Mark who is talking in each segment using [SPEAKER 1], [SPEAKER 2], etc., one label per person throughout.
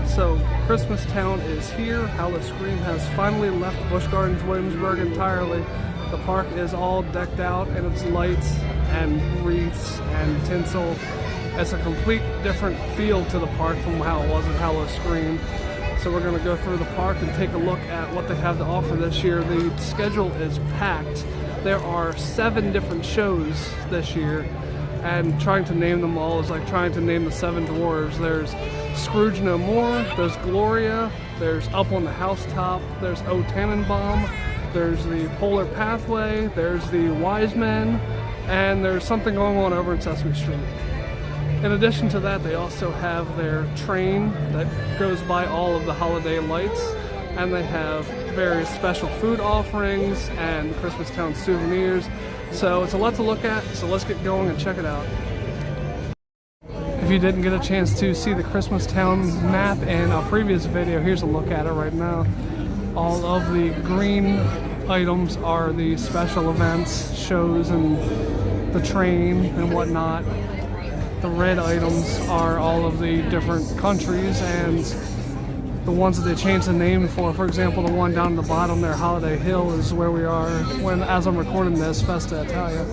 [SPEAKER 1] So Christmas Town is here. Howl-O-Scream has finally left Busch Gardens, Williamsburg entirely. The park is all decked out in its lights and wreaths and tinsel. It's a complete different feel to the park from how it was at Howl-O-Scream. So we're going to go through the park and take a look at what they have to offer this year. The schedule is packed. There are 7 different shows this year, and trying to name them all is like trying to name the 7 dwarves. There's Scrooge No More, there's Gloria, there's Up on the Haustop, there's Tannenbaum, there's the Polar Pathway, there's the Wisemen, and there's something going on over in Sesame Street. In addition to that, they also have their train that goes by all of the holiday lights, and they have various special food offerings and Christmas Town souvenirs. So it's a lot to look at, so let's get going and check it out. If you didn't get a chance to see the Christmas Town map in a previous video, here's a look at it right now. All of the green items are the special events, shows, and the train and whatnot. The red items are all of the different countries and the ones that they changed the name for example, the one down at the bottom there, Holiday Hill, is where we are when, as I'm recording this, Festa, Italia.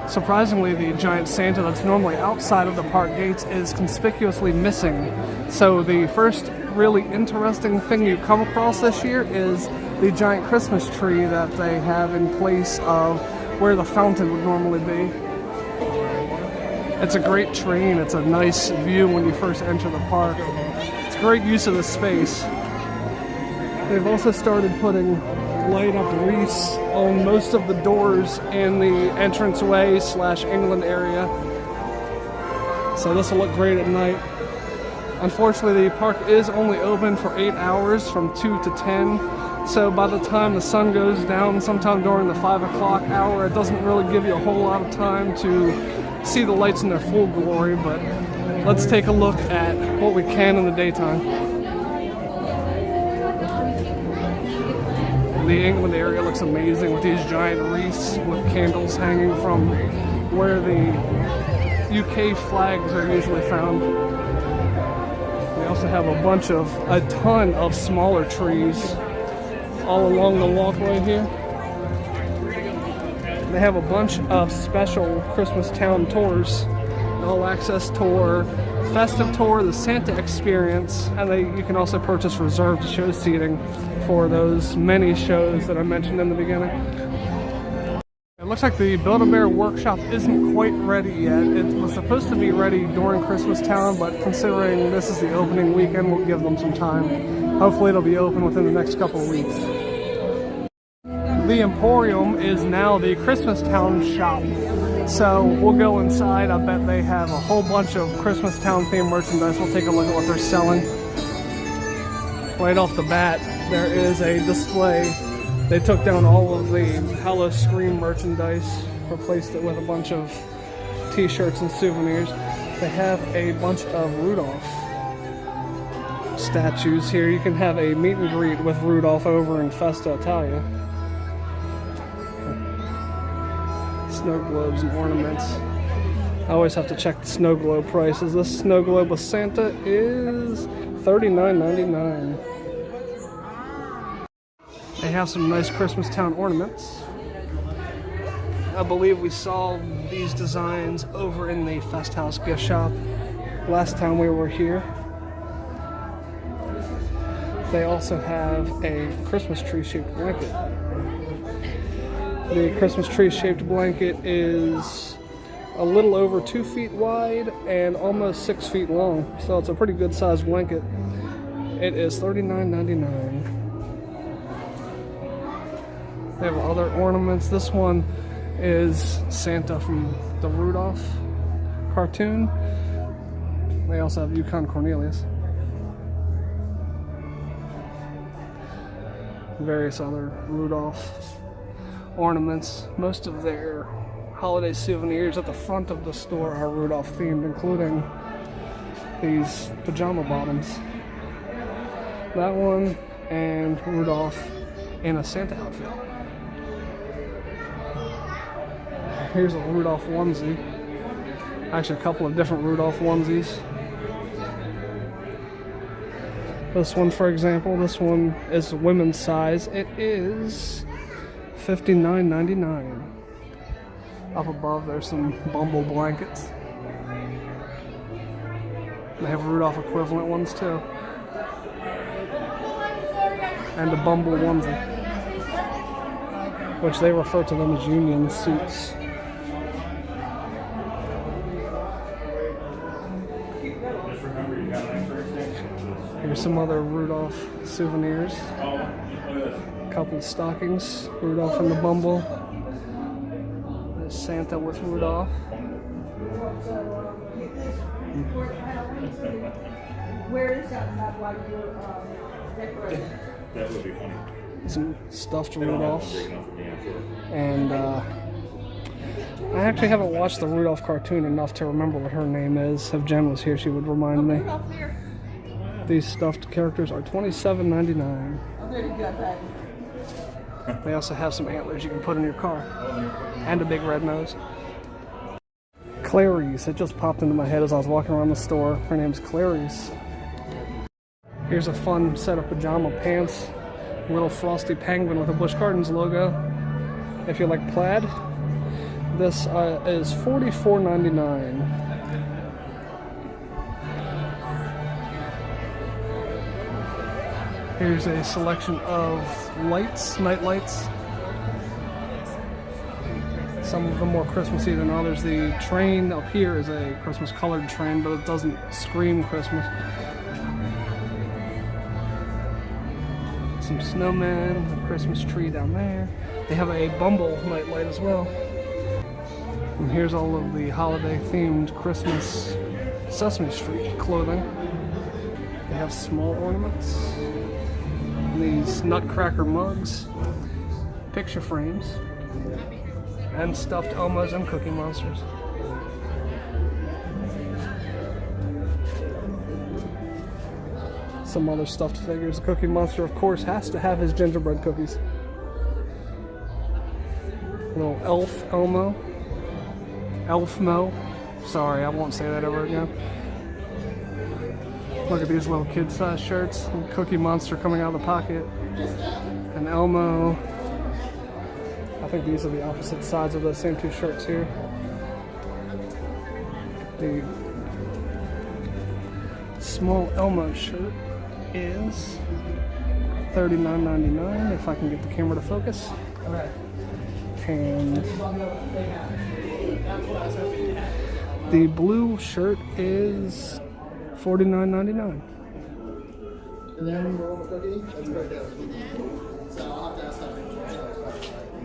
[SPEAKER 1] Surprisingly, the giant Santa that's normally outside of the park gates is conspicuously missing. So the first really interesting thing you come across this year is the giant Christmas tree that they have in place of where the fountain would normally be. It's a great tree and it's a nice view when you first enter the park. It's great use of the space. They've also started putting light up wreaths on most of the doors in the entranceway / England area. So this will look great at night. Unfortunately, the park is only open for 8 hours from 2 to 10. So by the time the sun goes down sometime during the 5 o'clock hour, it doesn't really give you a whole lot of time to see the lights in their full glory, but let's take a look at what we can in the daytime. The England area looks amazing with these giant wreaths with candles hanging from where the UK flags are usually found. We also have a ton of smaller trees all along the walkway here. They have a bunch of special Christmas Town tours, all access tour, festive tour, the Santa experience, and you can also purchase reserved show seating for those many shows that I mentioned in the beginning. It looks like the Build-A-Bear workshop isn't quite ready yet. It was supposed to be ready during Christmas Town, but considering this is the opening weekend, we'll give them some time. Hopefully it'll be open within the next couple of weeks. The Emporium is now the Christmas Town shop. So we'll go inside. I bet they have a whole bunch of Christmas Town themed merchandise. We'll take a look at what they're selling. Right off the bat, there is a display. They took down all of the Howl-O-Scream merchandise, replaced it with a bunch of t-shirts and souvenirs. They have a bunch of Rudolph statues here. You can have a meet and greet with Rudolph over in Festa, Italia. Snow globes and ornaments. I always have to check the snow globe prices. This snow globe with Santa is $39.99. They have some nice Christmas Town ornaments. I believe we saw these designs over in the Festhaus gift shop last time we were here. They also have a Christmas tree shaped blanket. The Christmas tree shaped blanket is a little over 2 feet wide and almost 6 feet long, so it's a pretty good sized blanket. It is $39.99. They have other ornaments. This one is Santa from the Rudolph cartoon. They also have Yukon Cornelius. Various other Rudolph ornaments. Most of their holiday souvenirs at the front of the store are Rudolph themed, including these pajama bottoms. That one and Rudolph in a Santa outfit. Here's a Rudolph onesie. Actually, a couple of different Rudolph onesies. This one, for example, this one is women's size. It is $59.99. Up above, there's some Bumble blankets. They have Rudolph equivalent ones too. And a Bumble onesie, which they refer to them as union suits. Here's some other Rudolph souvenirs. A couple of stockings, Rudolph and the Bumble. There's Santa with Rudolph.
[SPEAKER 2] Where is that while you're decorating?
[SPEAKER 3] That would be funny.
[SPEAKER 1] Some stuffed Rudolphs. And I actually haven't watched the Rudolph cartoon enough to remember what her name is. If Jen was here, she would remind me. These stuffed characters are $27.99. They also have some antlers you can put in your car. And a big red nose. Clary's. It just popped into my head as I was walking around the store. Her name's Clary's. Here's a fun set of pajama pants. Little frosty penguin with a Busch Gardens logo. If you like plaid, this is $44.99. Here's a selection of lights, night lights. Some of them more Christmassy than others. The train up here is a Christmas colored train, but it doesn't scream Christmas. Some snowmen, a Christmas tree down there. They have a Bumble night light as well. And here's all of the holiday themed Christmas Sesame Street clothing. They have small ornaments. These nutcracker mugs, picture frames, and stuffed Elmos and Cookie Monsters. Some other stuffed figures. The Cookie Monster, of course, has to have his gingerbread cookies. Little elf Elmo. Elfmo. Sorry, I won't say that ever again. Look at these little kid-sized shirts. And Cookie Monster coming out of the pocket. And Elmo. I think these are the opposite sides of those same two shirts here. The small Elmo shirt is $39.99 if I can get the camera to focus. And the blue shirt is $49.99.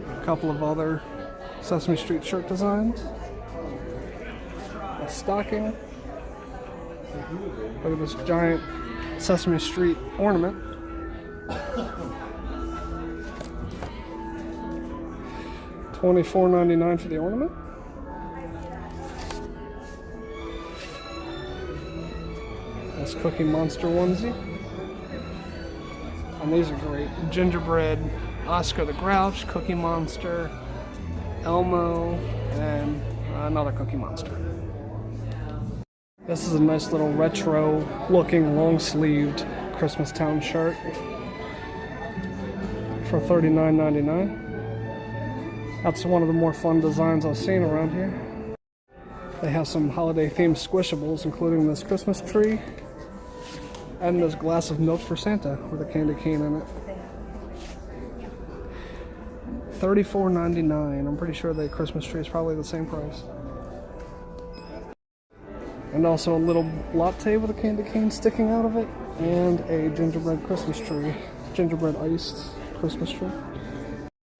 [SPEAKER 1] A couple of other Sesame Street shirt designs. A stocking. Look at this giant Sesame Street ornament. $24.99 for the ornament. This Cookie Monster onesie. And these are great. Gingerbread Oscar the Grouch, Cookie Monster, Elmo, and another Cookie Monster. This is a nice little retro looking long-sleeved Christmas Town shirt for $39.99. That's one of the more fun designs I've seen around here. They have some holiday themed squishables, including this Christmas tree and this glass of milk for Santa with a candy cane in it. $34.99. I'm pretty sure the Christmas tree is probably the same price. And also a little latte with a candy cane sticking out of it, and a gingerbread Christmas tree, gingerbread iced Christmas tree.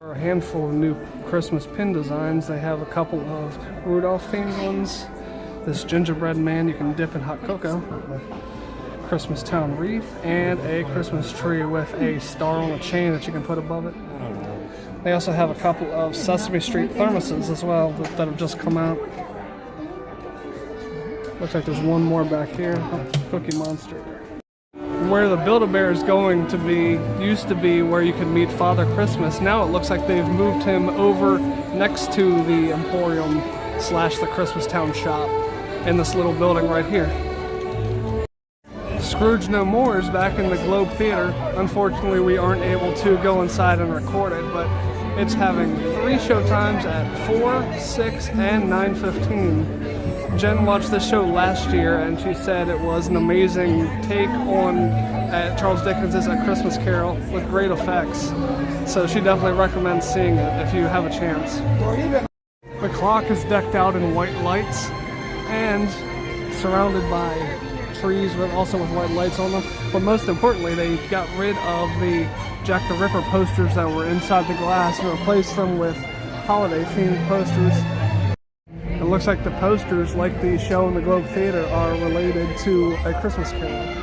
[SPEAKER 1] For a handful of new Christmas pin designs, they have a couple of Rudolph themed ones. This gingerbread man you can dip in hot cocoa, Christmas Town wreath, and a Christmas tree with a star on a chain that you can put above it. They also have a couple of Sesame Street thermoses as well that have just come out. Looks like there's one more back here, Cookie Monster. Where the Build-A-Bear is going to be, used to be where you could meet Father Christmas. Now it looks like they've moved him over next to the Emporium / the Christmas Town shop in this little building right here. Scrooge No More is back in the Globe Theater. Unfortunately, we aren't able to go inside and record it, but it's having 3 showtimes at 4, 6, and 9:15. Jen watched this show last year, and she said it was an amazing take on Charles Dickens' A Christmas Carol with great effects. So she definitely recommends seeing it if you have a chance. The clock is decked out in white lights and surrounded by trees with white lights on them. But most importantly, they got rid of the Jack the Ripper posters that were inside the glass and replaced them with holiday themed posters. It looks like the posters, like the show in the Globe Theater, are related to A Christmas Carol.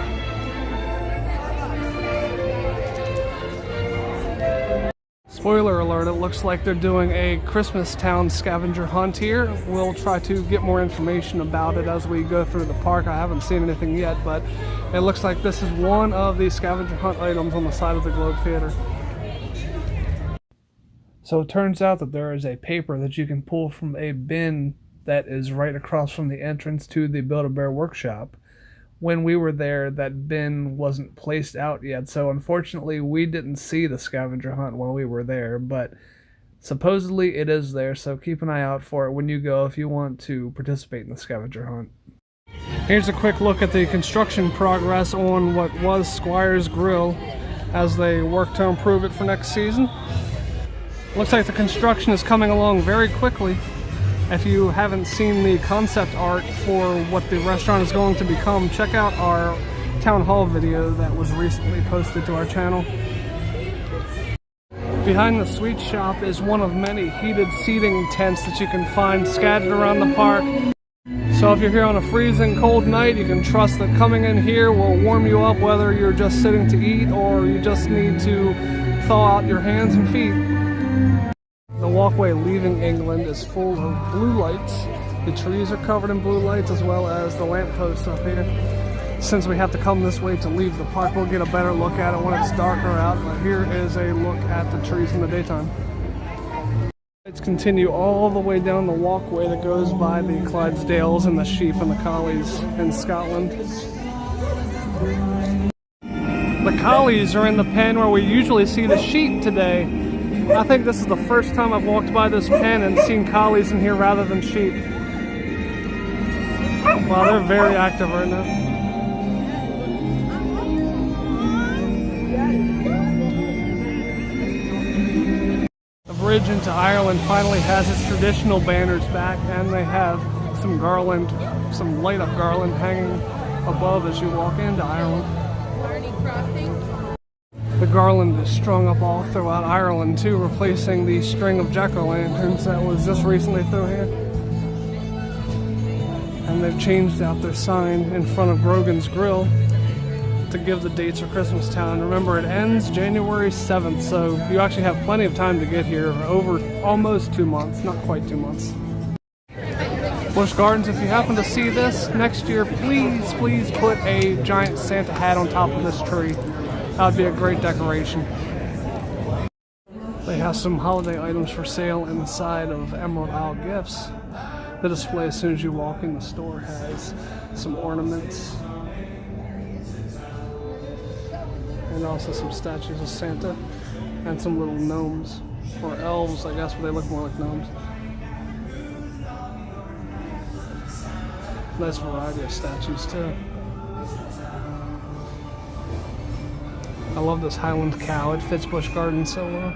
[SPEAKER 1] Spoiler alert, it looks like they're doing a Christmas Town scavenger hunt here. We'll try to get more information about it as we go through the park. I haven't seen anything yet, but it looks like this is one of the scavenger hunt items on the side of the Globe Theater. So it turns out that there is a paper that you can pull from a bin that is right across from the entrance to the Build-A-Bear workshop. When we were there, that bin wasn't placed out yet, so unfortunately we didn't see the scavenger hunt while we were there, but supposedly it is there, so keep an eye out for it when you go if you want to participate in the scavenger hunt. Here's a quick look at the construction progress on what was Squire's Grille as they work to improve it for next season. Looks like the construction is coming along very quickly. If you haven't seen the concept art for what the restaurant is going to become, check out our town hall video that was recently posted to our channel. Behind the sweet shop is one of many heated seating tents that you can find scattered around the park. So if you're here on a freezing cold night, you can trust that coming in here will warm you up, whether you're just sitting to eat or you just need to thaw out your hands and feet. The walkway leaving England is full of blue lights. The trees are covered in blue lights, as well as the lampposts up here. Since we have to come this way to leave the park, we'll get a better look at it when it's darker out, but here is a look at the trees in the daytime. Lights continue all the way down the walkway that goes by the Clydesdales and the sheep and the Collies in Scotland. The Collies are in the pen where we usually see the sheep today. I think this is the first time I've walked by this pen and seen Collies in here rather than sheep. Wow, they're very active right now. The bridge into Ireland finally has its traditional banners back, and they have some garland, some light up garland hanging above as you walk into Ireland. The garland is strung up all throughout Ireland too, replacing the string of jack-o'-lanterns that was just recently through here. And they've changed out their sign in front of Grogan's Grille to give the dates for Christmas Town. Remember, it ends January 7th, so you actually have plenty of time to get here, over almost 2 months, not quite 2 months. Busch Gardens, if you happen to see this next year, please put a giant Santa hat on top of this tree. That would be a great decoration. They have some holiday items for sale inside of Emerald Isle Gifts. The display, as soon as you walk in the store, has some ornaments and also some statues of Santa and some little gnomes, or elves, I guess, but they look more like gnomes. Nice variety of statues too. I love this Highland cow. It fits Busch Gardens so well.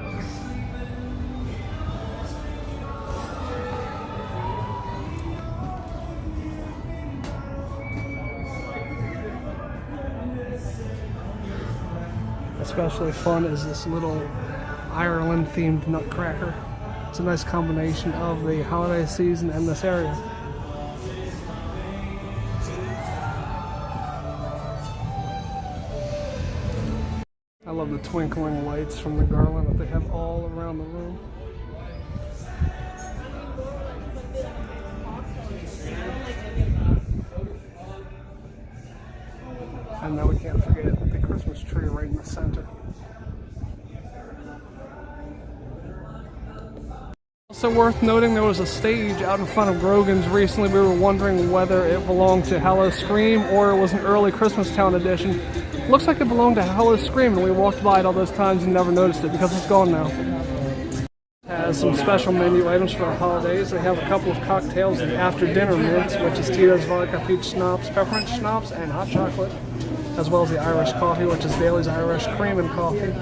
[SPEAKER 1] Especially fun is this little Ireland-themed nutcracker. It's a nice combination of the holiday season and this area. I love the twinkling lights from the garland that they have all around the room. And now we can't forget the Christmas tree right in the center. Also worth noting, there was a stage out in front of Grogan's recently. We were wondering whether it belonged to Howl-O-Scream or it was an early Christmastown edition. Looks like it belonged to Howl-O-Scream, and we walked by it all those times and never noticed it because it's gone now. Has some special menu items for the holidays. They have a couple of cocktails and after dinner mints, which is Tito's vodka, peach schnapps, peppermint schnapps, and hot chocolate, as well as the Irish coffee, which is Daly's Irish Cream and Coffee.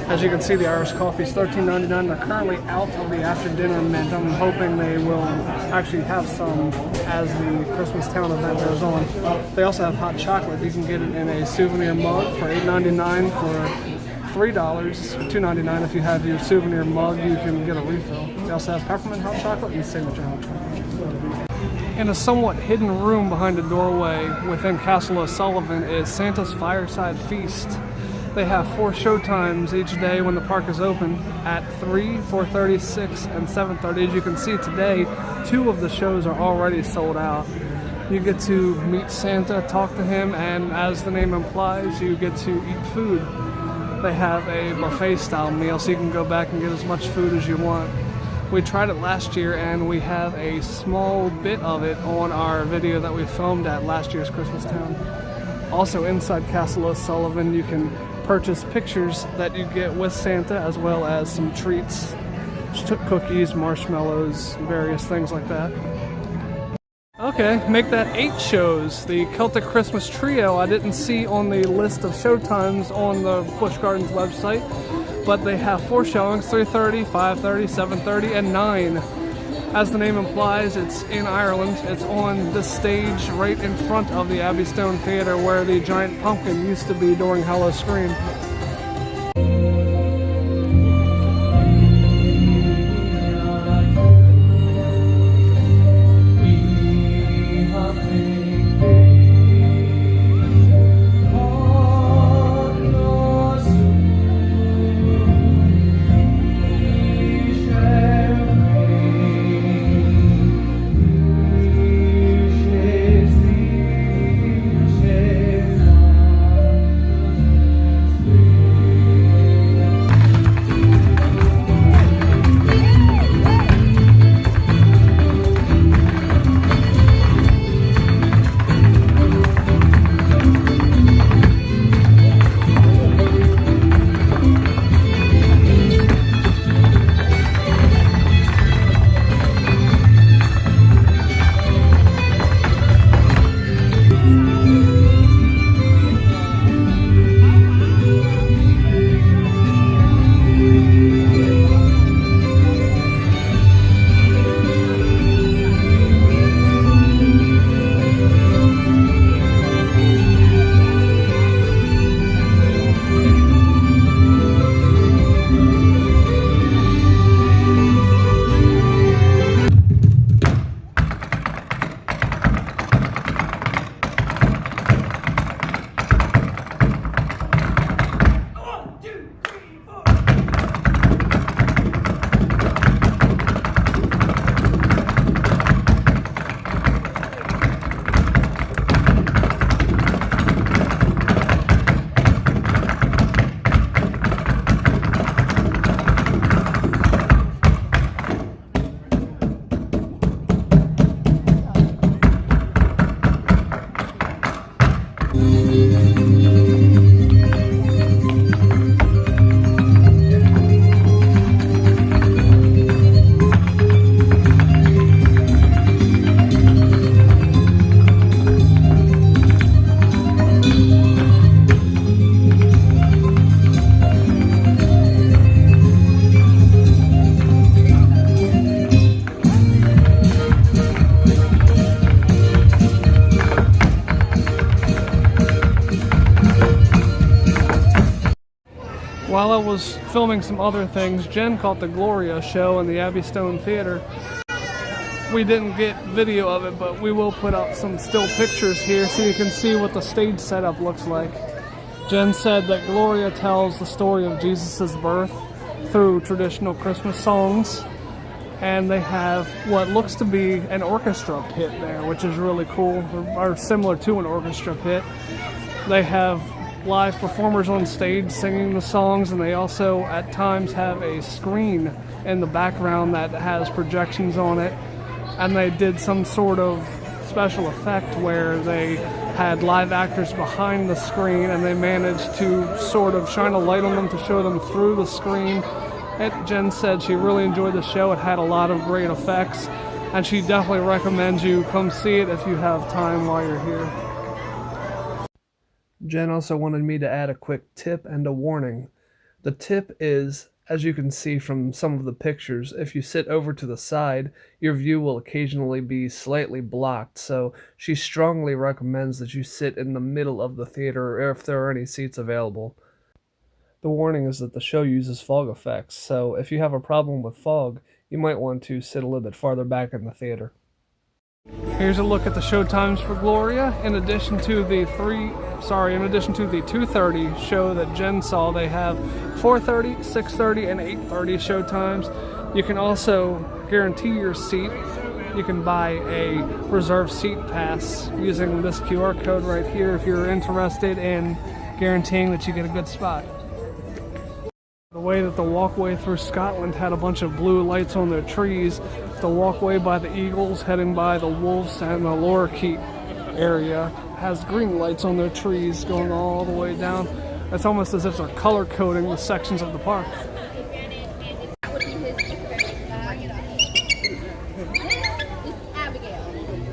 [SPEAKER 1] As you can see, the Irish coffee is $13.99. They're currently out of the after dinner mint. I'm hoping they will actually have some as the Christmastown event goes on. They also have hot chocolate. You can get it in a souvenir mug for $8.99 for $3, $2.99 if you have your souvenir mug, you can get a refill. They also have peppermint hot chocolate and signature hot chocolate. In a somewhat hidden room behind a doorway within Castle O'Sullivan is Santa's Fireside Feast. They have 4 showtimes each day when the park is open at 3, 4:30, 6, and 7:30. As you can see today, 2 of the shows are already sold out. You get to meet Santa, talk to him, and as the name implies, you get to eat food. They have a buffet style meal, so you can go back and get as much food as you want. We tried it last year, and we have a small bit of it on our video that we filmed at last year's Christmastown. Also inside Castle O'Sullivan, you can purchase pictures that you get with Santa, as well as some treats, cookies, marshmallows, various things like that. Okay, make that 8 shows. The Celtic Christmas Trio I didn't see on the list of showtimes on the Busch Gardens website, but they have 4 showings, 3:30, 5:30, 7:30, and 9. As the name implies, it's in Ireland. It's on the stage right in front of the Abbey Stone Theatre where the giant pumpkin used to be during Howl-O-Scream. While I was filming some other things, Jen caught the Gloria show in the Abbey Stone Theatre. We didn't get video of it, but we will put up some still pictures here so you can see what the stage setup looks like. Jen said that Gloria tells the story of Jesus' birth through traditional Christmas songs, and they have what looks to be an orchestra pit there, which is really cool, or similar to an orchestra pit. They have live performers on stage singing the songs, and they also at times have a screen in the background that has projections on it. And they did some sort of special effect where they had live actors behind the screen, and they managed to sort of shine a light on them to show them through the screen. And Jen said she really enjoyed the show. It had a lot of great effects, and she definitely recommends you come see it if you have time while you're here. Jen also wanted me to add a quick tip and a warning. The tip is, as you can see from some of the pictures, if you sit over to the side, your view will occasionally be slightly blocked, so she strongly recommends that you sit in the middle of the theater or if there are any seats available. The warning is that the show uses fog effects, so if you have a problem with fog, you might want to sit a little bit farther back in the theater. Here's a look at the show times for Gloria. In addition to the 2:30 show that Jen saw, they have 4:30, 6:30, and 8:30 show times. You can also guarantee your seat. You can buy a reserved seat pass using this QR code right here if you're interested in guaranteeing that you get a good spot. The way that the walkway through Scotland had a bunch of blue lights on their trees, the walkway by the Eagles heading by the Wolves and the Lorikeet area has green lights on their trees going all the way down. It's almost as if they're color coding the sections of the park.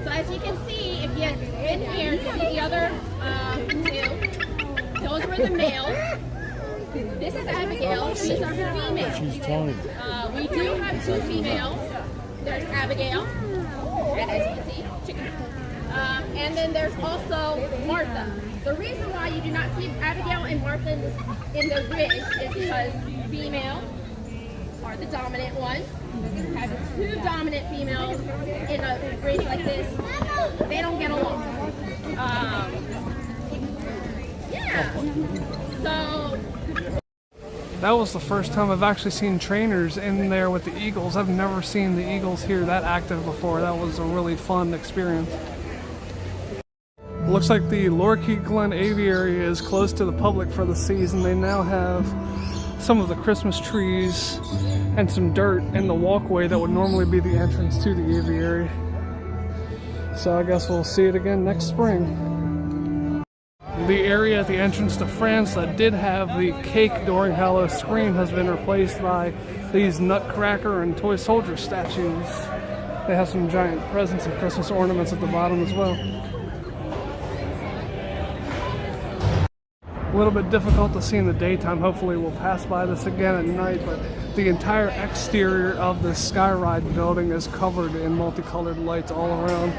[SPEAKER 3] So as you can see, if you in here, you see the other two. Those were the males. This is Abigail. These are females. We do have two females. There's Abigail, and as you can see, chicken. And then there's also Martha. The reason why you do not see Abigail and Martha in the ridge is because females are the dominant ones. Having two dominant females in a ridge like this, they don't get along. Yeah. So
[SPEAKER 1] that was the first time I've actually seen trainers in there with the Eagles. I've never seen the Eagles here that active before. That was a really fun experience. Looks like the Lorikeet Glen Aviary is closed to the public for the season. They now have some of the Christmas trees and some dirt in the walkway that would normally be the entrance to the aviary. So I guess we'll see it again next spring. The area at the entrance to France that did have the cake during Halloween has been replaced by these Nutcracker and Toy Soldier statues. They have some giant presents and Christmas ornaments at the bottom as well. A little bit difficult to see in the daytime. Hopefully we'll pass by this again at night, but the entire exterior of the Skyride building is covered in multicolored lights all around.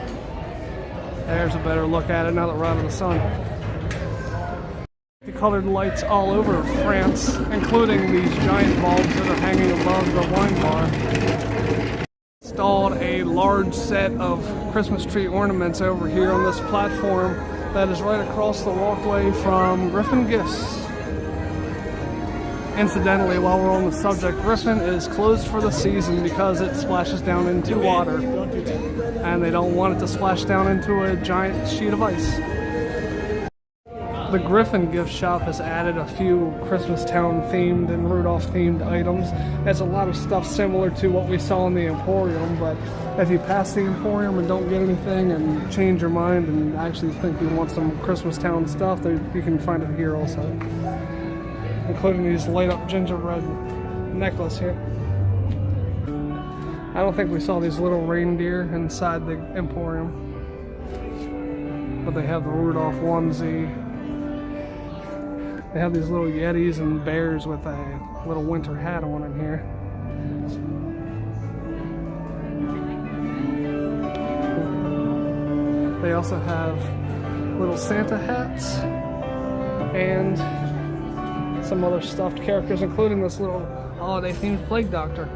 [SPEAKER 1] There's a better look at it now that we're out of the sun. The colored lights all over France, including these giant bulbs that are hanging above the wine bar. Installed a large set of Christmas tree ornaments over here on this platform that is right across the walkway from Griffon Gifts. Incidentally, while we're on the subject, Griffon is closed for the season because it splashes down into water, and they don't want it to splash down into a giant sheet of ice. The Griffon Gift Shop has added a few Christmastown themed and Rudolph themed items. There's a lot of stuff similar to what we saw in the Emporium, but if you pass the Emporium and don't get anything and change your mind and actually think you want some Christmastown stuff, you can find it here also. Including these light up gingerbread necklace here. I don't think we saw these little reindeer inside the Emporium, but they have the Rudolph onesie. They have these little Yetis and bears with a little winter hat on in here. They also have little Santa hats and some other stuffed characters, including this little holiday-themed plague doctor.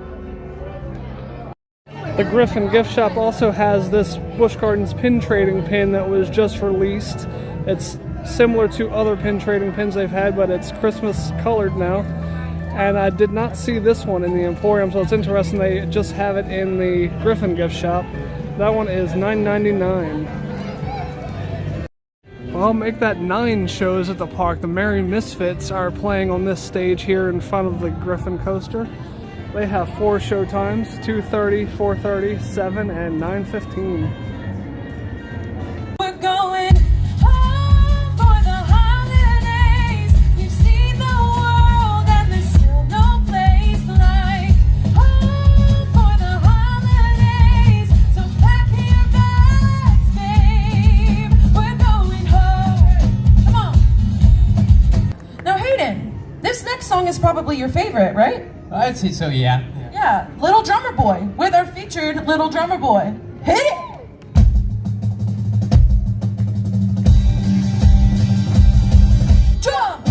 [SPEAKER 1] The Griffon Gift Shop also has this Busch Gardens pin trading pin that was just released. It's similar to other pin trading pins they've had, but it's Christmas colored now. And I did not see this one in the Emporium, so it's interesting they just have it in the Griffon Gift Shop. That one is $9.99. Well, make that 9 shows at the park. The Merry Misfits are playing on this stage here in front of the Griffon coaster. They have 4 show times, 2:30, 4:30, 7, and 9:15.
[SPEAKER 4] We're going home for the holidays. You've seen the world and there's still no place like home for the holidays. So pack your bags, babe. We're going home. Come on. Now, Hayden, this next song is probably your favorite, right?
[SPEAKER 5] I'd say so, yeah.
[SPEAKER 4] Yeah, Little Drummer Boy, with our featured Little Drummer Boy. Hit it! Drum!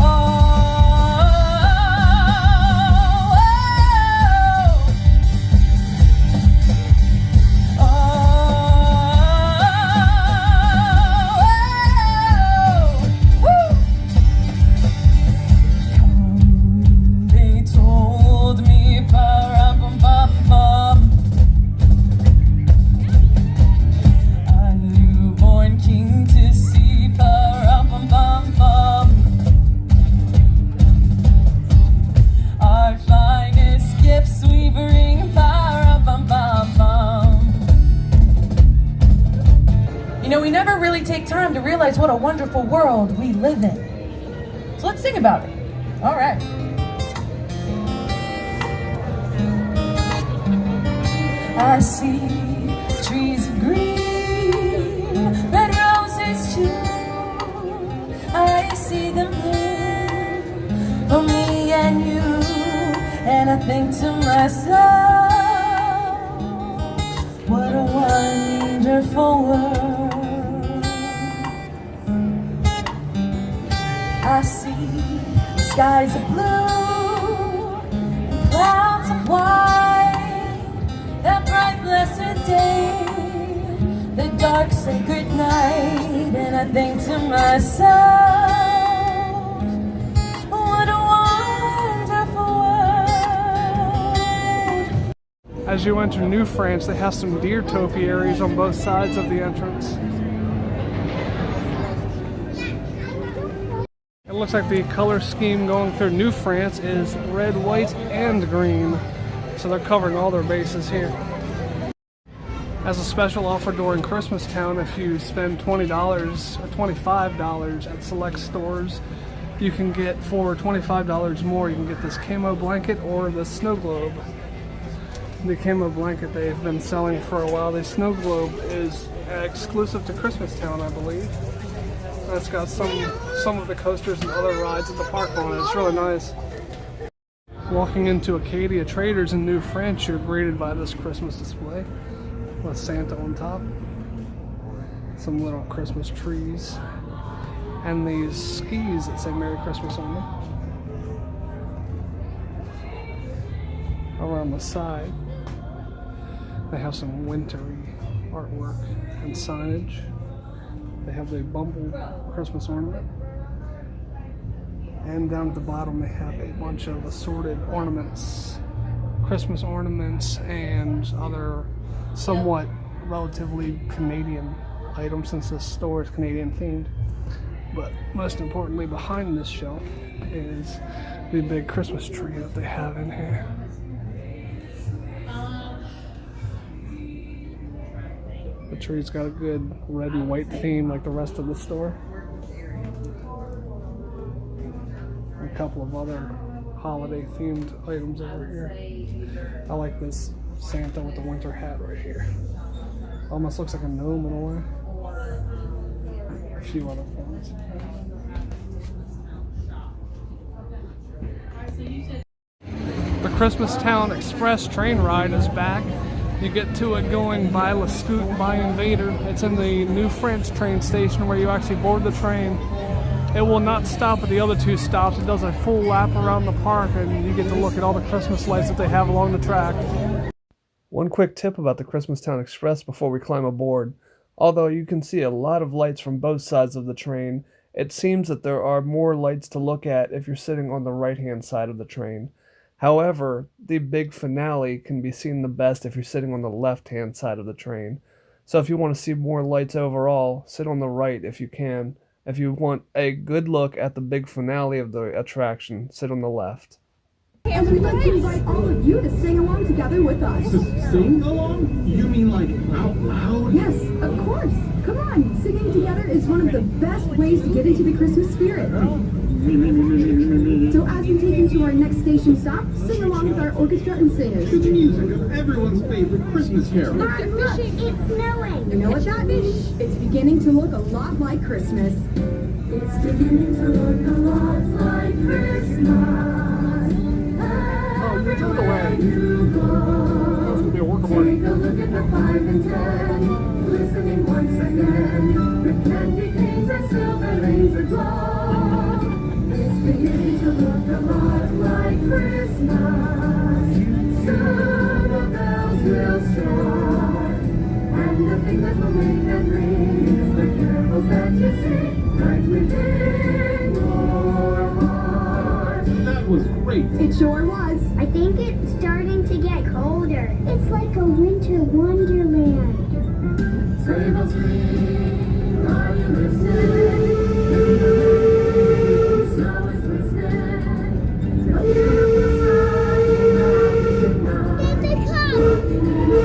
[SPEAKER 4] We never really take time to realize what a wonderful world we live in. So let's sing about it. All right. I see trees of green, red roses too. I see them bloom for me and you, and I think to myself, what a wonderful world. I see skies of blue and clouds of white, that bright blessed day, the dark sacred night, and I think to myself, what a wonderful world.
[SPEAKER 1] As you enter New France, they have some deer topiaries on both sides of the entrance. It looks like the color scheme going through New France is red, white, and green. So they're covering all their bases here. As a special offer during Christmas Town, if you spend $20 or $25 at select stores, you can get, for $25 more, you can get this camo blanket or the snow globe. The camo blanket they've been selling for a while. The snow globe is exclusive to Christmas Town, I believe. It's got some of the coasters and other rides at the park on it. It's really nice. Walking into Acadia Traders in New France, you're greeted by this Christmas display with Santa on top, some little Christmas trees, and these skis that say Merry Christmas on them. Around the side, they have some wintry artwork and signage. They have the Bumble Christmas ornament. And down at the bottom they have a bunch of assorted ornaments, Christmas ornaments, and other somewhat relatively Canadian items, since this store is Canadian themed. But most importantly, behind this shelf is the big Christmas tree that they have in here. The tree's got a good red and white theme like the rest of the store. A couple of other holiday themed items over here. I like this Santa with the winter hat right here. Almost looks like a gnome in a way. A few other things. The Christmas Town Express train ride is back. You get to it going by Le Scout by Invader. It's in the New France train station where you actually board the train. It will not stop at the other 2 stops. It does a full lap around the park, and you get to look at all the Christmas lights that they have along the track. One quick tip about the Christmas Town Express before we climb aboard. Although you can see a lot of lights from both sides of the train, it seems that there are more lights to look at if you're sitting on the right-hand side of the train. However, the big finale can be seen the best if you're sitting on the left-hand side of the train. So if you want to see more lights overall, sit on the right if you can, If you want a good look at the big finale of the attraction, sit on the left.
[SPEAKER 5] And we'd like to invite all of you to sing along together with us.
[SPEAKER 6] Sing along? You mean like out loud?
[SPEAKER 5] Yes, of course. Come on, singing together is one of the best ways to get into the Christmas spirit. So as we take you to our next station stop, sing along with our orchestra and singers.
[SPEAKER 6] To the music of everyone's favorite Christmas carol.
[SPEAKER 5] Look, it's snowing. You know what that means? It's beginning to look a lot like Christmas. It's beginning to look a lot like Christmas.
[SPEAKER 1] Oh, you took it away. That was going to be a work of art.
[SPEAKER 5] Take a look at the 5 and 10, listening once again. The candy canes and silver lanes aglow. It's beginning to look a lot like Christmas. Soon the bells will strike, and the thing that will make them ring is the carols that you sing right within your heart.
[SPEAKER 6] That was great.
[SPEAKER 5] It sure was.
[SPEAKER 7] I think it's starting to get colder. It's like a winter wonderland.
[SPEAKER 5] Sleigh bells ring, are you listening? Snow is glistening. A beautiful sight tonight.
[SPEAKER 7] Get the cup!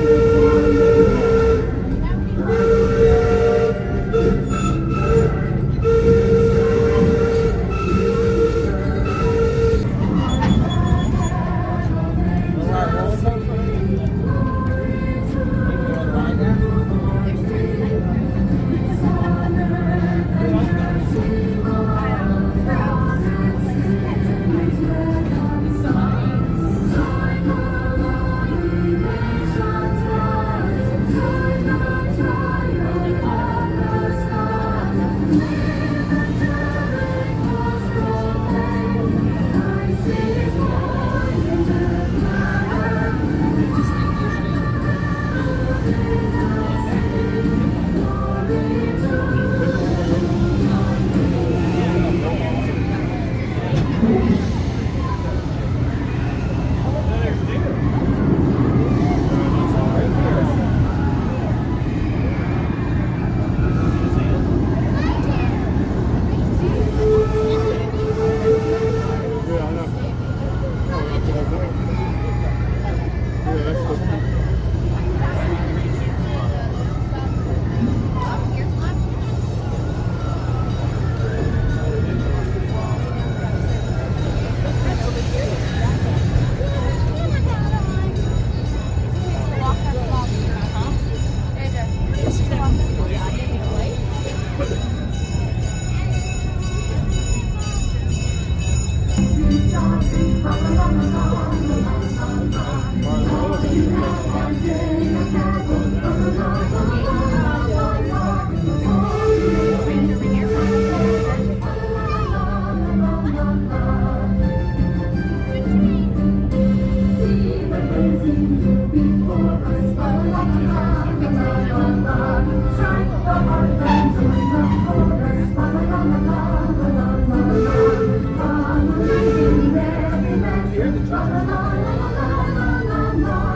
[SPEAKER 5] la la la la la la la.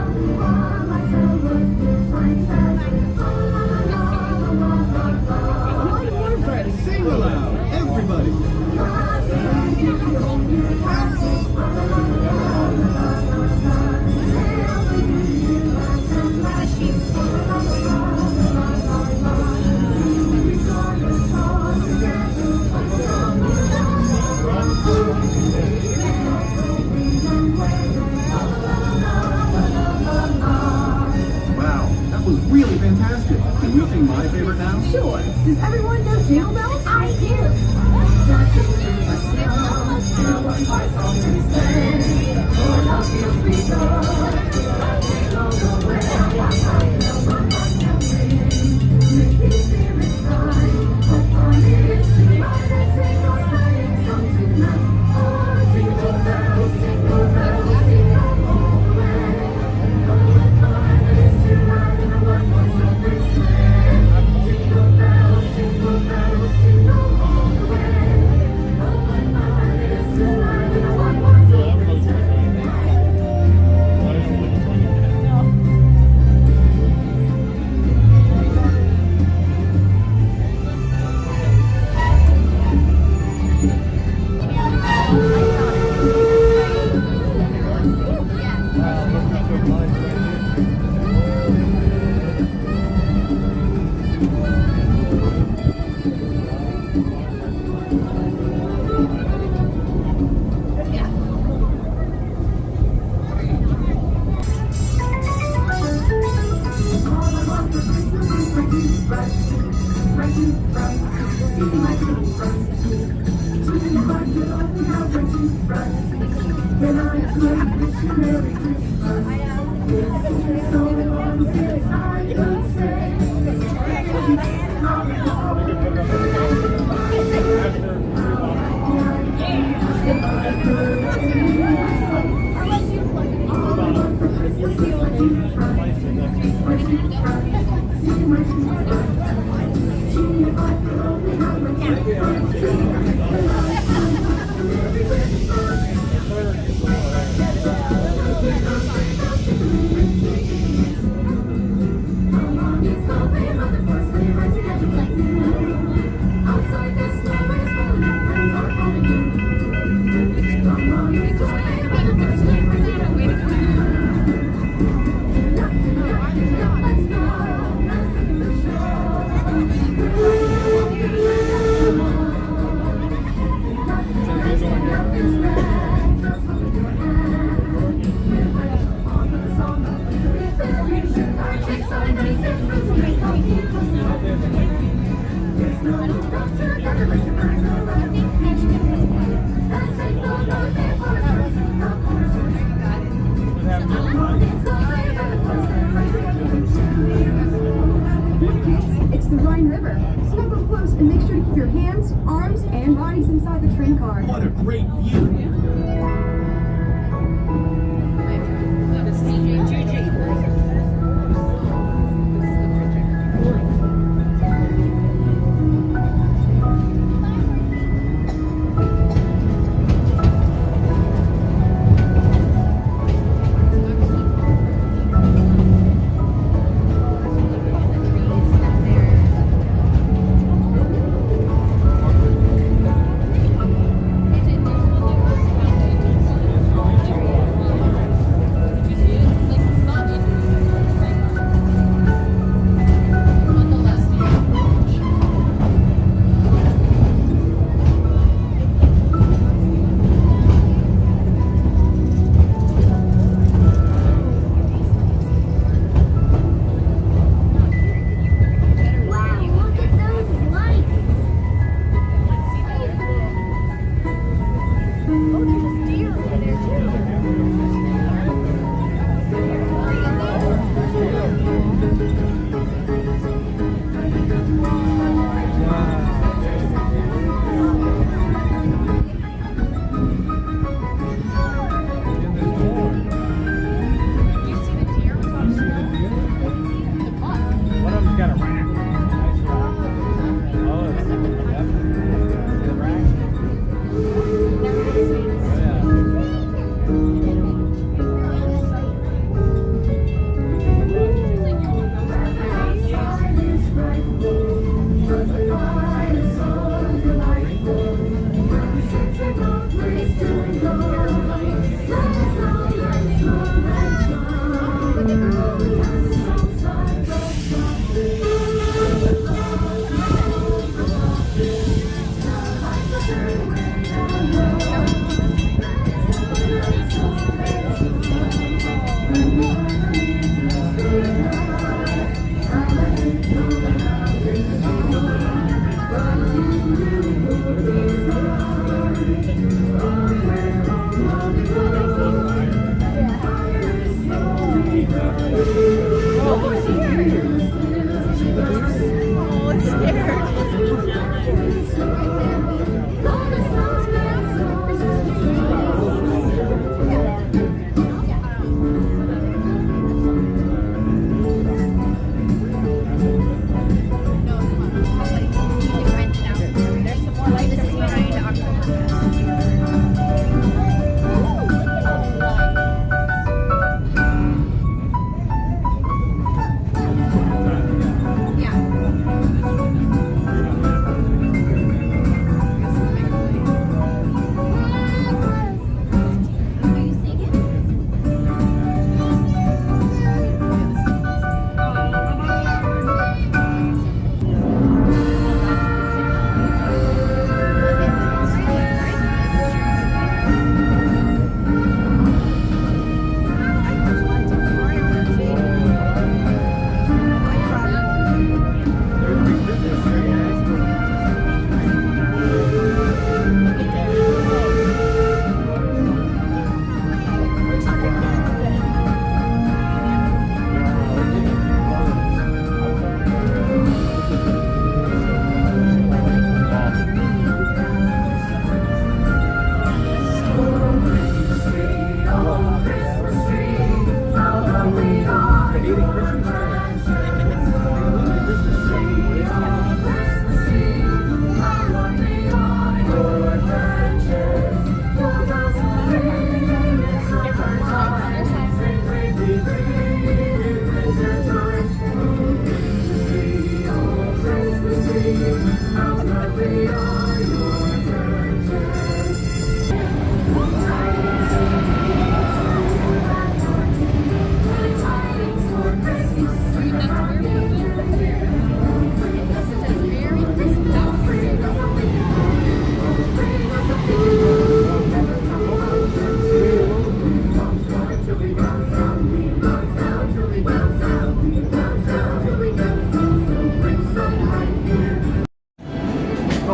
[SPEAKER 8] It's the Rhine River. Snuggle close and make sure to keep your hands, arms, and bodies inside the train car.
[SPEAKER 6] What a great view.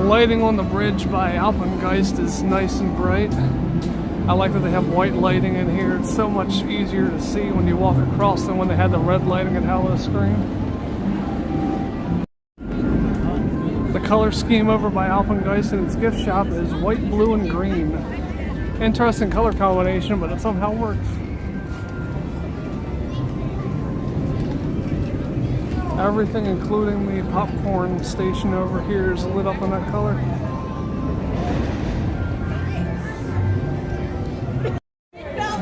[SPEAKER 1] Lighting on the bridge by Alpengeist is nice and bright. I like that they have white lighting in here. It's so much easier to see when you walk across than when they had the red lighting at Hallow Screen. The color scheme over by Alpengeist in its gift shop is white, blue, and green. Interesting color combination, but it somehow works. Everything, including the popcorn station over here, is lit up in that color.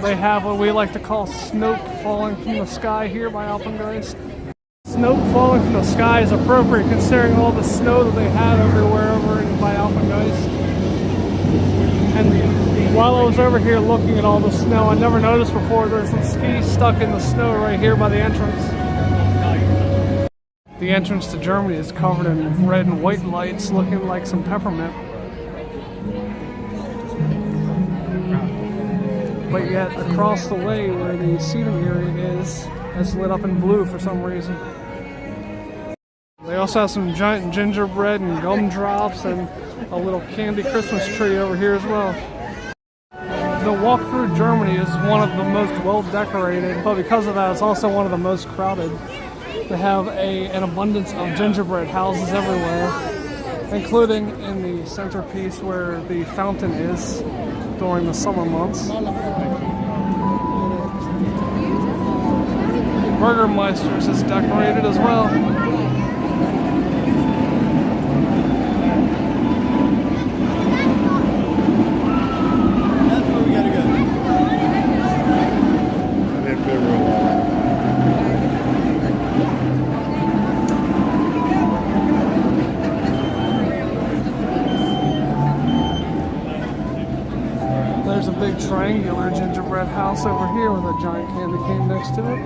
[SPEAKER 1] They have what we like to call snow falling from the sky here by Alpengeist. Snow falling from the sky is appropriate considering all the snow that they had everywhere over by Alpengeist. And while I was over here looking at all the snow, I never noticed before there's some skis stuck in the snow right here by the entrance. The entrance to Germany is covered in red and white lights looking like some peppermint. But yet across the way where the seating area is lit up in blue for some reason. They also have some giant gingerbread and gumdrops and a little candy Christmas tree over here as well. The walk through Germany is one of the most well decorated, but because of that it's also one of the most crowded. They have an abundance of gingerbread houses everywhere, including in the centerpiece where the fountain is during the summer months. Burgermeister's is decorated as well.
[SPEAKER 9] That's where we gotta go. And then put real long.
[SPEAKER 1] There's a big triangular gingerbread house over here with a giant candy cane next to it.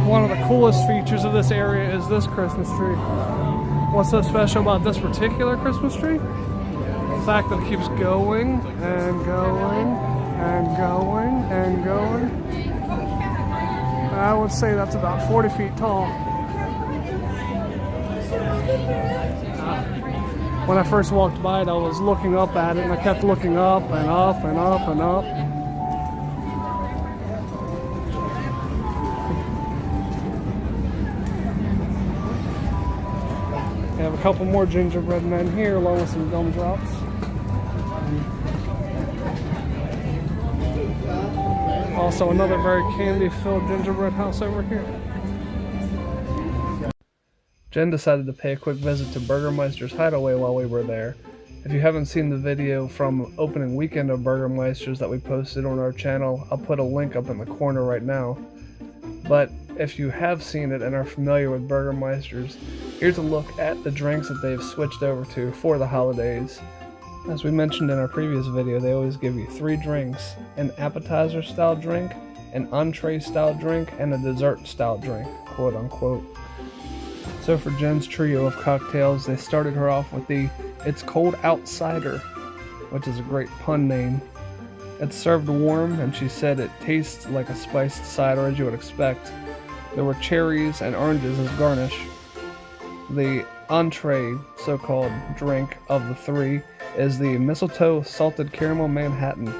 [SPEAKER 1] One of the coolest features of this area is this Christmas tree. What's so special about this particular Christmas tree? The fact that it keeps going and going and going and going. I would say that's about 40 feet tall. When I first walked by it, I was looking up at it, and I kept looking up and up and up and up. We have a couple more gingerbread men here, along with some gumdrops. Also, another very candy-filled gingerbread house over here. Jen decided to pay a quick visit to Burgermeister's Hideaway while we were there. If you haven't seen the video from opening weekend of Burgermeister's that we posted on our channel, I'll put a link up in the corner right now. But if you have seen it and are familiar with Burgermeister's, here's a look at the drinks that they've switched over to for the holidays. As we mentioned in our previous video, they always give you 3 drinks: an appetizer style drink, an entree style drink, and a dessert style drink, quote unquote. So for Jen's trio of cocktails, they started her off with the It's Cold Outsider, which is a great pun name. It's served warm, and she said it tastes like a spiced cider as you would expect. There were cherries and oranges as garnish. The entree, so-called drink of the 3, is the Mistletoe Salted Caramel Manhattan.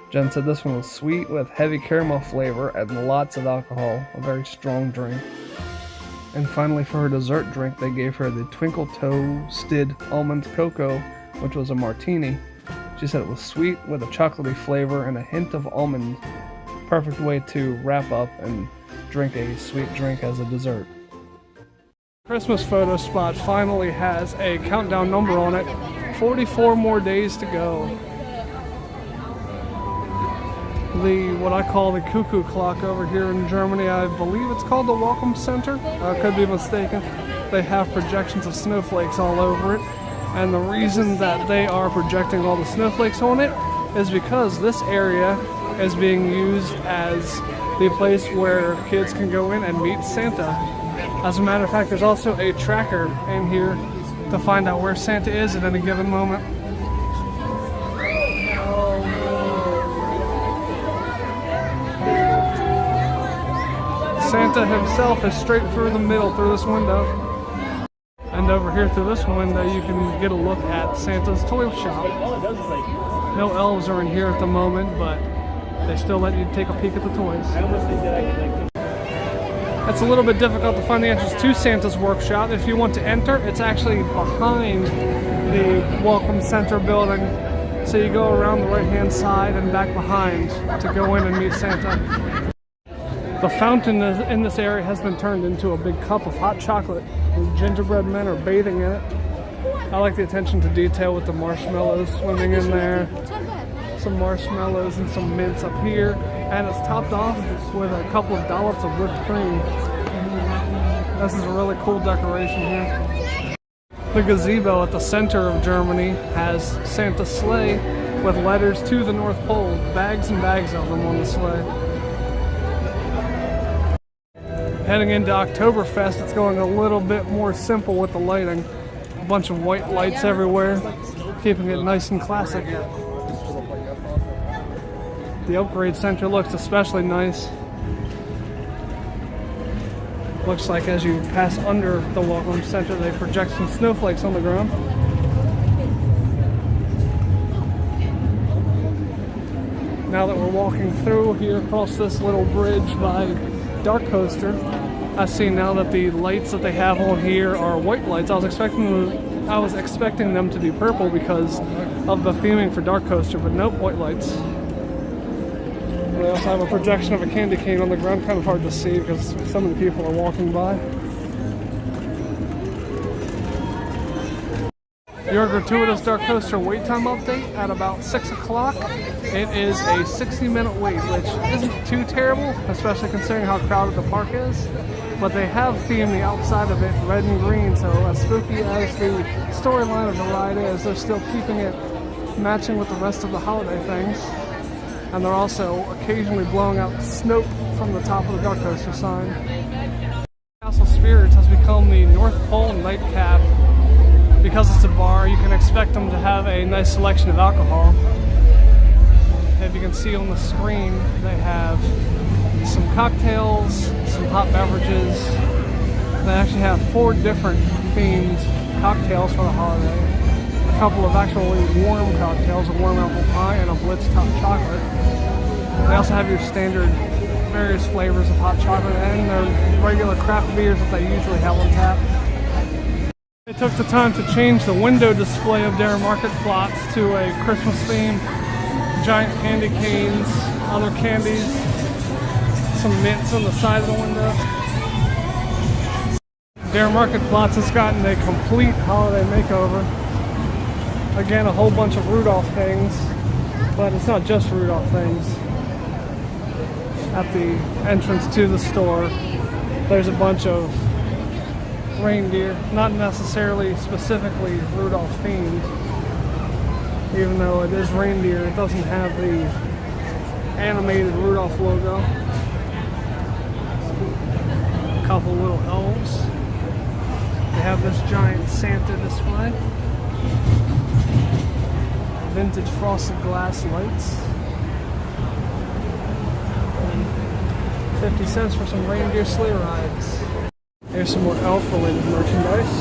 [SPEAKER 1] Jen said this one was sweet with heavy caramel flavor and lots of alcohol, a very strong drink. And finally, for her dessert drink, they gave her the Twinkle Toasted Almond Cocoa, which was a martini. She said it was sweet with a chocolatey flavor and a hint of almond. Perfect way to wrap up and drink a sweet drink as a dessert. Christmas photo spot finally has a countdown number on it. 44 more days to go. What I call the cuckoo clock over here in Germany, I believe it's called the Welcome Center. I could be mistaken. They have projections of snowflakes all over it. And the reason that they are projecting all the snowflakes on it is because this area is being used as the place where kids can go in and meet Santa. As a matter of fact, there's also a tracker in here to find out where Santa is at any given moment. Santa himself is straight through the middle through this window. And over here through this window you can get a look at Santa's toy shop. No elves are in here at the moment, but they still let you take a peek at the toys. It's a little bit difficult to find the entrance to Santa's workshop. If you want to enter, it's actually behind the Welcome Center building. So you go around the right hand side and back behind to go in and meet Santa. The fountain in this area has been turned into a big cup of hot chocolate. The gingerbread men are bathing in it. I like the attention to detail with the marshmallows swimming in there. Some marshmallows and some mints up here. And it's topped off with a couple of dollops of whipped cream. This is a really cool decoration here. The gazebo at the center of Germany has Santa's sleigh with letters to the North Pole. Bags and bags of them on the sleigh. Heading into Oktoberfest, it's going a little bit more simple with the lighting. A bunch of white lights everywhere, keeping it nice and classic. The upgrade center looks especially nice. Looks like as you pass under the welcome center, they project some snowflakes on the ground. Now that we're walking through here across this little bridge by DarKoaster, I see now that the lights that they have on here are white lights. I was expecting them to be purple because of the theming for DarKoaster, but nope, white lights. They also have a projection of a candy cane on the ground, kind of hard to see because some of the people are walking by. Your gratuitous DarKoaster wait time update at about 6 o'clock. It is a 60-minute wait, which isn't too terrible, especially considering how crowded the park is. But they have themed the outside of it red and green, so as spooky as the storyline of the ride is, they're still keeping it matching with the rest of the holiday things. And they're also occasionally blowing out snow from the top of the DarKoaster sign. Castle Spirits has become the North Pole nightcap. Because it's a bar, you can expect them to have a nice selection of alcohol. If you can see on the screen, they have some cocktails, some hot beverages. They actually have 4 different themed cocktails for the holiday. A couple of actually warm cocktails, a warm apple pie and a Blitz top chocolate. They also have your standard various flavors of hot chocolate and their regular craft beers that they usually have on tap. They took the time to change the window display of their Marketplatz to a Christmas theme. Giant candy canes, other candies, some mints on the side of the window. Their Marketplatz has gotten a complete holiday makeover. Again, a whole bunch of Rudolph things, but it's not just Rudolph things. At the entrance to the store, there's a bunch of reindeer, not necessarily specifically Rudolph themed. Even though it is reindeer, it doesn't have the animated Rudolph logo. A couple little elves. They have this giant Santa display. Vintage frosted glass lights. And 50 cents for some reindeer sleigh rides. Here's some more elf-related merchandise.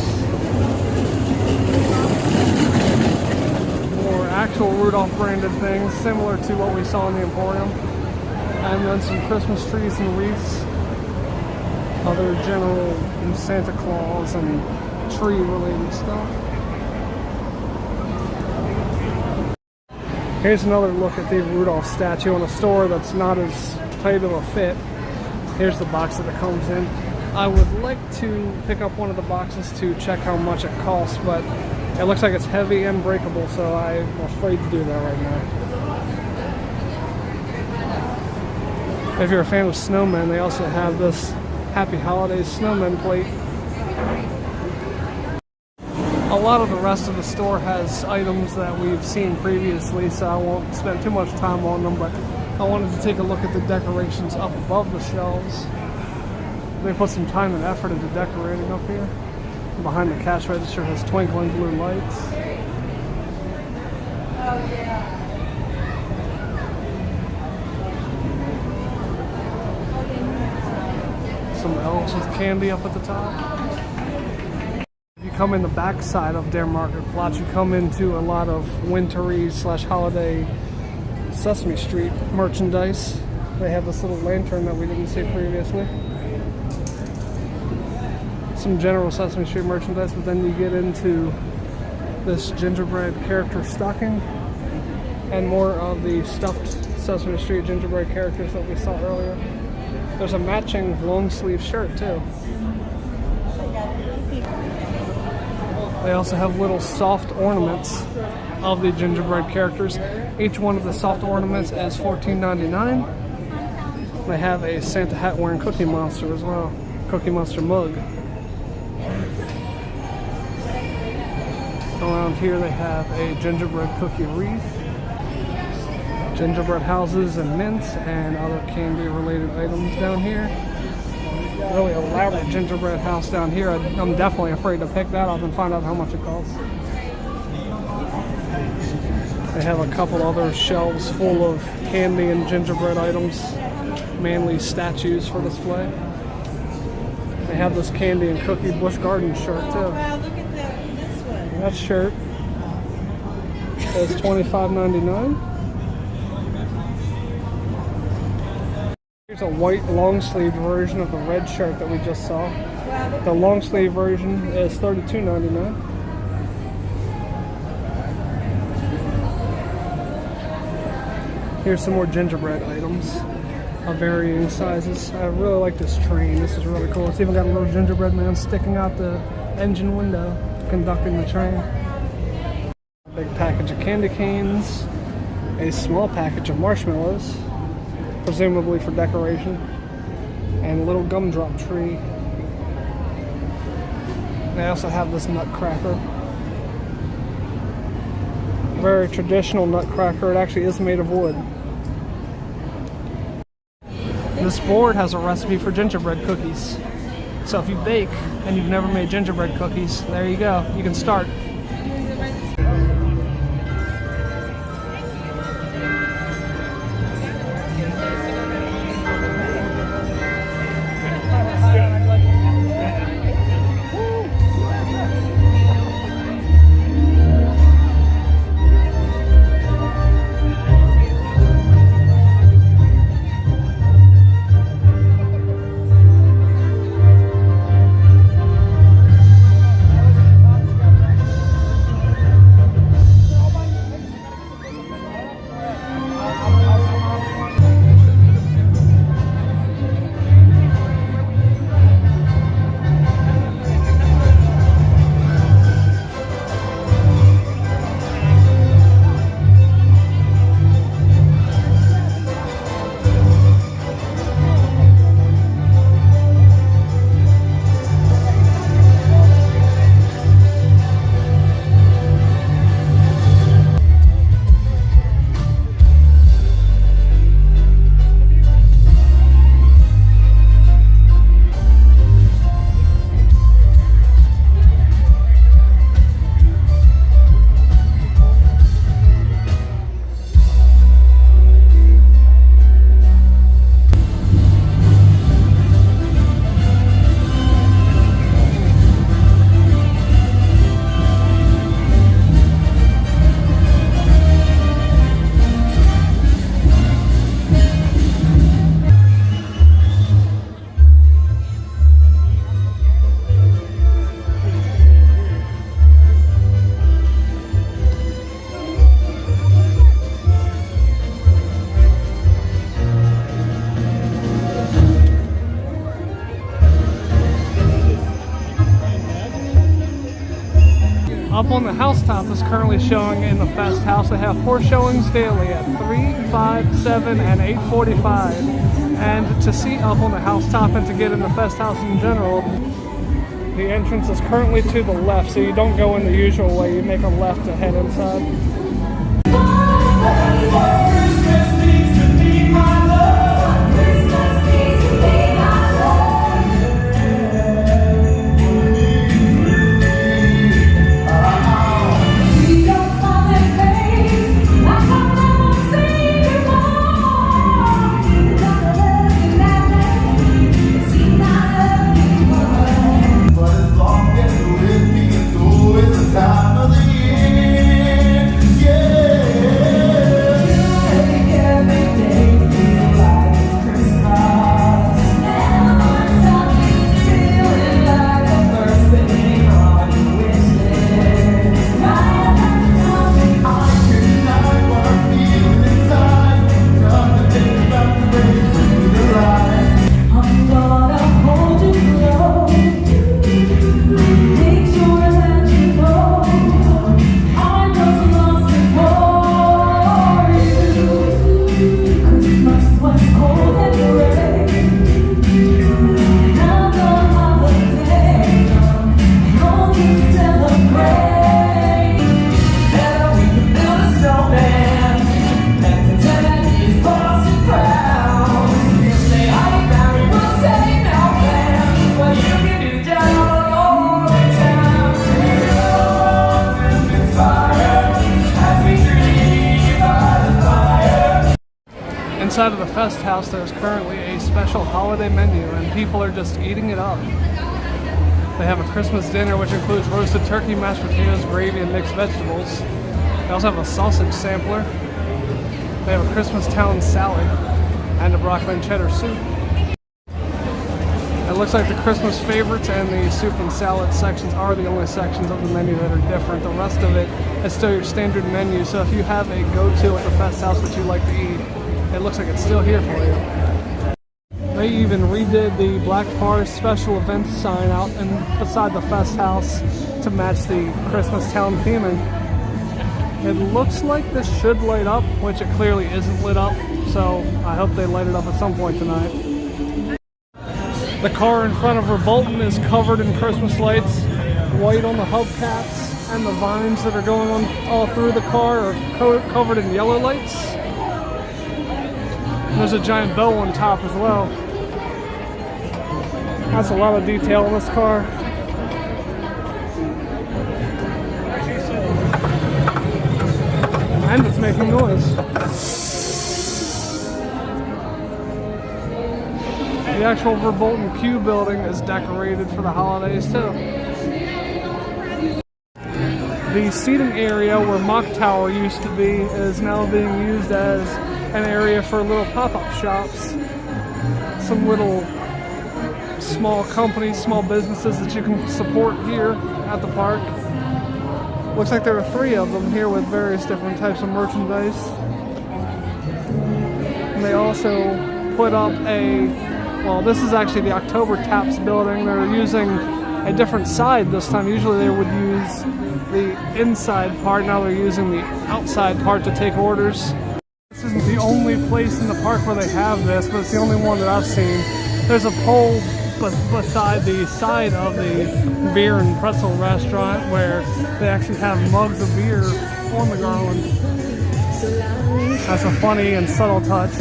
[SPEAKER 1] More actual Rudolph branded things, similar to what we saw in the Emporium. And then some Christmas trees and wreaths. Other general Santa Claus and tree-related stuff. Here's another look at the Rudolph statue in a store that's not as tight of a fit. Here's the box that it comes in. I would like to pick up one of the boxes to check how much it costs, but it looks like it's heavy and breakable, so I'm afraid to do that right now. If you're a fan of snowmen, they also have this Happy Holidays snowman plate. A lot of the rest of the store has items that we've seen previously, so I won't spend too much time on them, but I wanted to take a look at the decorations up above the shelves. They put some time and effort into decorating up here. Behind the cash register has twinkling blue lights. Some elves with candy up at the top. If you come in the back side of their Marketplatz, you come into a lot of wintry / holiday Sesame Street merchandise. They have this little lantern that we didn't see previously. Some general Sesame Street merchandise, but then you get into this gingerbread character stocking and more of the stuffed Sesame Street gingerbread characters that we saw earlier. There's a matching long sleeve shirt too. They also have little soft ornaments of the gingerbread characters. Each one of the soft ornaments is $14.99. They have a Santa hat wearing Cookie Monster as well. Cookie Monster mug. Around here they have a gingerbread cookie wreath, gingerbread houses and mints, and other candy related items down here. Really elaborate gingerbread house down here. I'm definitely afraid to pick that up and find out how much it costs. They have a couple other shelves full of candy and gingerbread items, mainly statues for display. They have this candy and cookie Busch Garden shirt too.
[SPEAKER 2] Wow, look at this one.
[SPEAKER 1] That shirt is $25.99. Here's a white long sleeve version of the red shirt that we just saw. The long sleeve version is $32.99. Here's some more gingerbread items of varying sizes. I really like this train. This is really cool. It's even got a little gingerbread man sticking out the engine window, conducting the train. A big package of candy canes. A small package of marshmallows, presumably for decoration. And a little gumdrop tree. They also have this nutcracker. Very traditional nutcracker. It actually is made of wood. This board has a recipe for gingerbread cookies. So if you bake and you've never made gingerbread cookies, there you go. You can start. Up on the Haustop is currently showing in the Festhaus. They have 4 showings daily at 3, 5, 7, and 8:45. And to see up on the Haustop and to get in the Festhaus in general, the entrance is currently to the left, so you don't go in the usual way. You make a left to head inside. Inside of the Festhaus, there's currently a special holiday menu, and people are just eating it up. They have a Christmas dinner, which includes roasted turkey, mashed potatoes, gravy, and mixed vegetables. They also have a sausage sampler. They have a Christmas town salad and a broccoli and cheddar soup. It looks like the Christmas favorites and the soup and salad sections are the only sections of the menu that are different. The rest of it is still your standard menu, so if you have a go-to at the Festhaus that you like to eat, it looks like it's still here for you. They even redid the Black Forest special events sign out and beside the Festhaus to match the Christmas town theming. It looks like this should light up, which it clearly isn't lit up, so I hope they light it up at some point tonight. The car in front of Rebolton is covered in Christmas lights, white on the hubcaps, and the vines that are going on all through the car are covered in yellow lights. There's a giant bow on top as well. That's a lot of detail in this car. And it's making noise. The actual Rebolton Q building is decorated for the holidays too. The seating area where Mock Tower used to be is now being used as an area for little pop-up shops. Some little small companies, small businesses that you can support here at the park. Looks like there are 3 of them here with various different types of merchandise. And they also put up well, this is actually the Oktoberfest building. They're using a different side this time. Usually they would use the inside part. Now they're using the outside part to take orders. This isn't the only place in the park where they have this, but it's the only one that I've seen. There's a pole beside the side of the beer and pretzel restaurant where they actually have mugs of beer on the garland. That's a funny and subtle touch.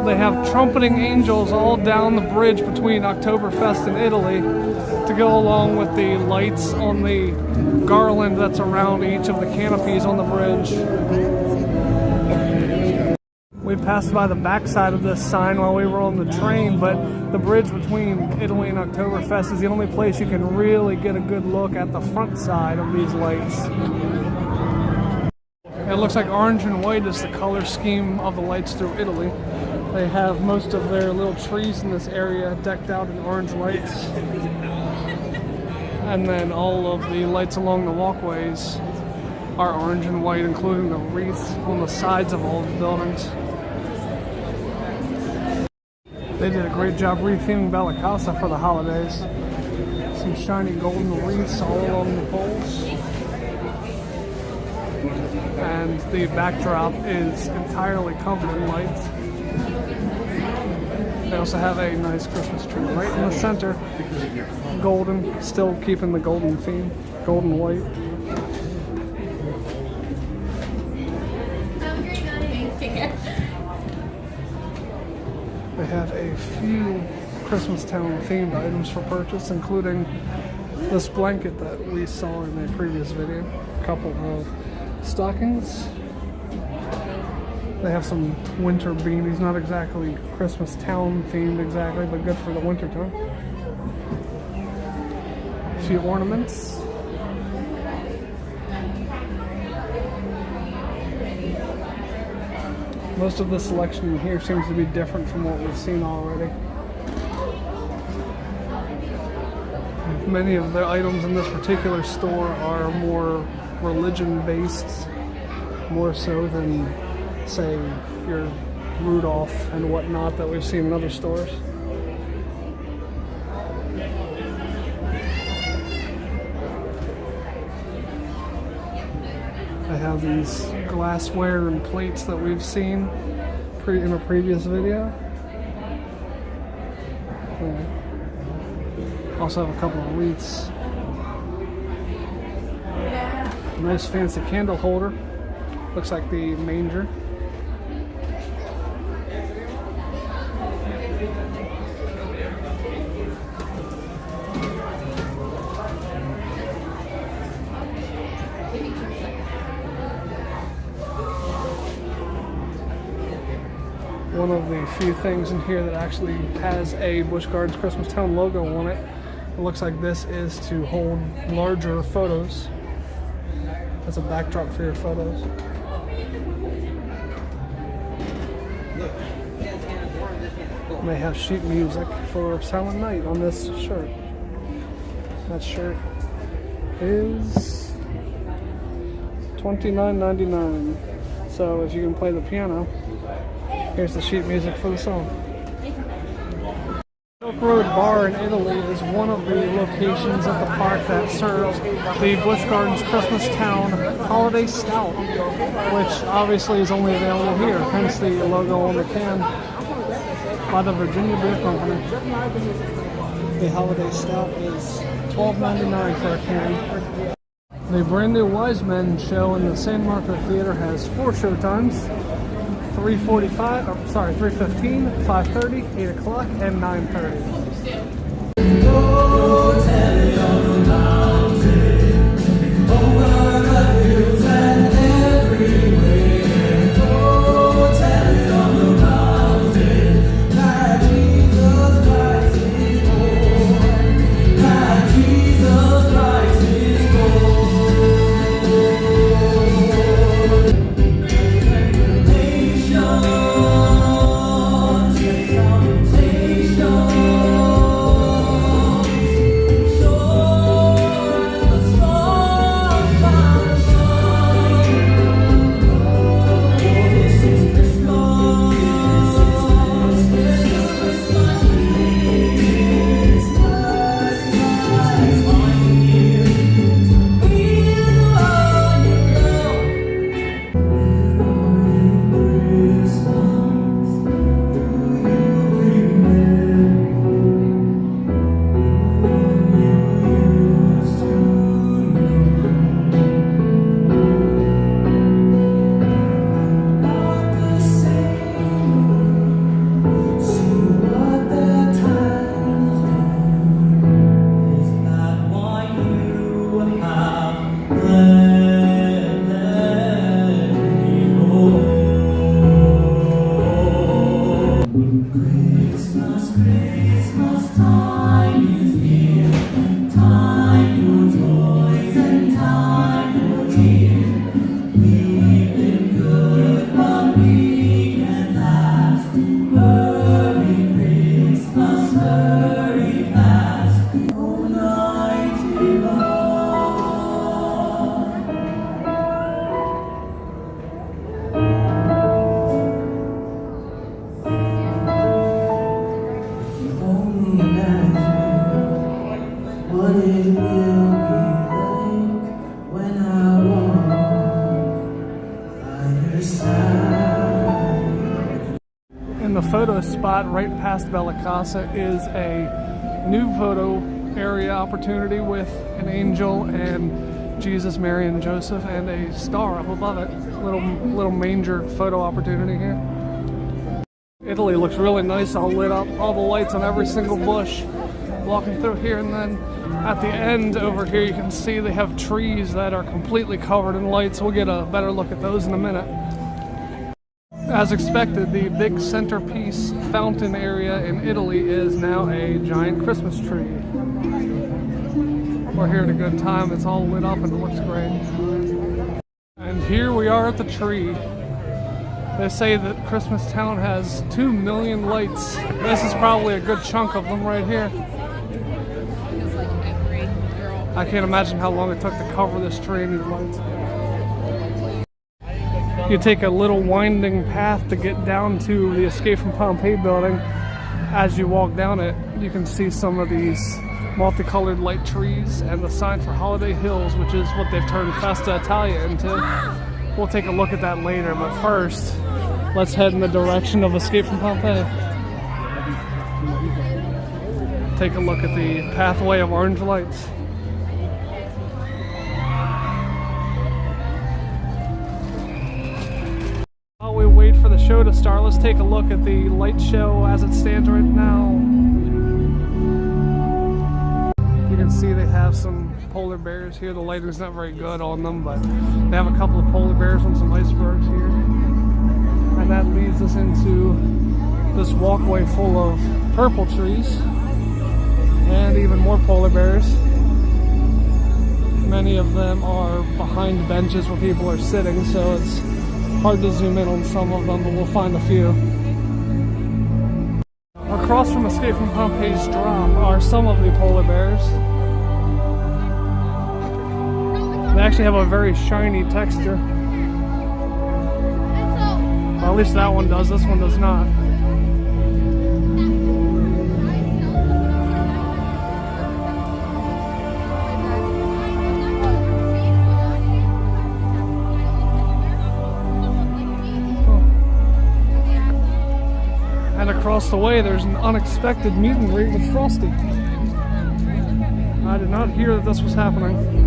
[SPEAKER 1] They have trumpeting angels all down the bridge between Oktoberfest and Italy to go along with the lights on the garland that's around each of the canopies on the bridge. We passed by the backside of this sign while we were on the train, but the bridge between Italy and Oktoberfest is the only place you can really get a good look at the front side of these lights. It looks like orange and white is the color scheme of the lights through Italy. They have most of their little trees in this area decked out in orange lights. And then all of the lights along the walkways are orange and white, including the wreaths on the sides of all the buildings. They did a great job re-theming Casa for the holidays. Some shiny golden wreaths all along the poles. And the backdrop is entirely covered in lights. They also have a nice Christmas tree right in the center. Golden, still keeping the golden theme, golden white. They have a few Christmas Town themed items for purchase, including this blanket that we saw in a previous video, a couple of stockings. They have some winter beanies, not exactly Christmas Town themed exactly, but good for the winter time. A few ornaments. Most of the selection in here seems to be different from what we've seen already. Many of the items in this particular store are more religion-based, more so than, say, your Rudolph and whatnot that we've seen in other stores. I have these glassware and plates that we've seen in a previous video. Also have a couple of wreaths. Nice fancy candle holder. Looks like the manger. One of the few things in here that actually has a Busch Gardens Christmas Town logo on it. It looks like this is to hold larger photos. As a backdrop for your photos. They have sheet music for Silent Night on this shirt. That shirt is $29.99. So if you can play the piano, here's the sheet music for the song. Silk Road Bar in Italy is one of the locations at the park that serves the Busch Gardens Christmas Town Holiday Stout, which obviously is only available here, hence the logo on the can by the Virginia Beer Company. The Holiday Stout is $12.99 for a can. The brand new Wisemen show in the San Marco Theater has 4 show times. 3:15, 5:30, 8 o'clock, and 9:30. this spot right past Bella Casa is a new photo area opportunity with an angel and Jesus, Mary, and Joseph, and a star up above it. Little manger photo opportunity here. Italy looks really nice, all lit up, all the lights on every single bush. Walking through here, and then at the end over here you can see they have trees that are completely covered in lights. We'll get a better look at those in a minute. As expected, the big centerpiece fountain area in Italy is now a giant Christmas tree. We're here at a good time. It's all lit up and it looks great. And here we are at the tree. They say that Christmas Town has 2 million lights. This is probably a good chunk of them right here. I can't imagine how long it took to cover this tree in these lights. You take a little winding path to get down to the Escape from Pompeii building. As you walk down it, you can see some of these multicolored light trees and the sign for Holiday Hills, which is what they've turned Festa Italia into. We'll take a look at that later, but first, let's head in the direction of Escape from Pompeii. Take a look at the pathway of orange lights. While we wait for the show to start, let's take a look at the light show as it stands right now. You can see they have some polar bears here. The lighting's not very good on them, but they have a couple of polar bears on some icebergs here. And that leads us into this walkway full of purple trees and even more polar bears. Many of them are behind benches where people are sitting, so it's hard to zoom in on some of them, but we'll find a few. Across from Escape from Pompeii's drop are some of the polar bears. They actually have a very shiny texture. Well, at least that one does, this one does not. And across the way there's an unexpected meet and greet with Frosty. I did not hear that this was happening.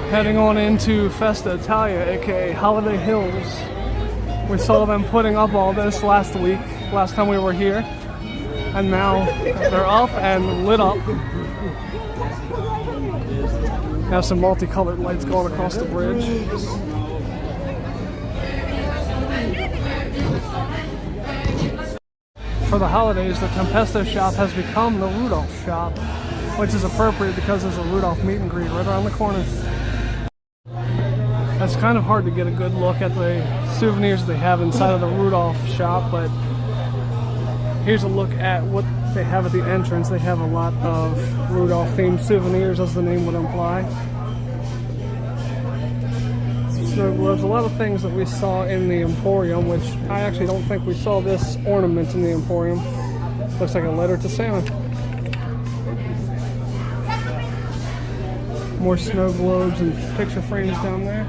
[SPEAKER 1] Heading on into Festa Italia, aka Holiday Hills. We saw them putting up all this last week, last time we were here. And now they're up and lit up. Have some multicolored lights going across the bridge. For the holidays, the Tempesto shop has become the Rudolph shop, which is appropriate because there's a Rudolph meet and greet right around the corner. It's kind of hard to get a good look at the souvenirs they have inside of the Rudolph shop, but here's a look at what they have at the entrance. They have a lot of Rudolph themed souvenirs, as the name would imply. So there's a lot of things that we saw in the Emporium, which I actually don't think we saw this ornament in the Emporium. Looks like a letter to Santa. More snow globes and picture frames down there.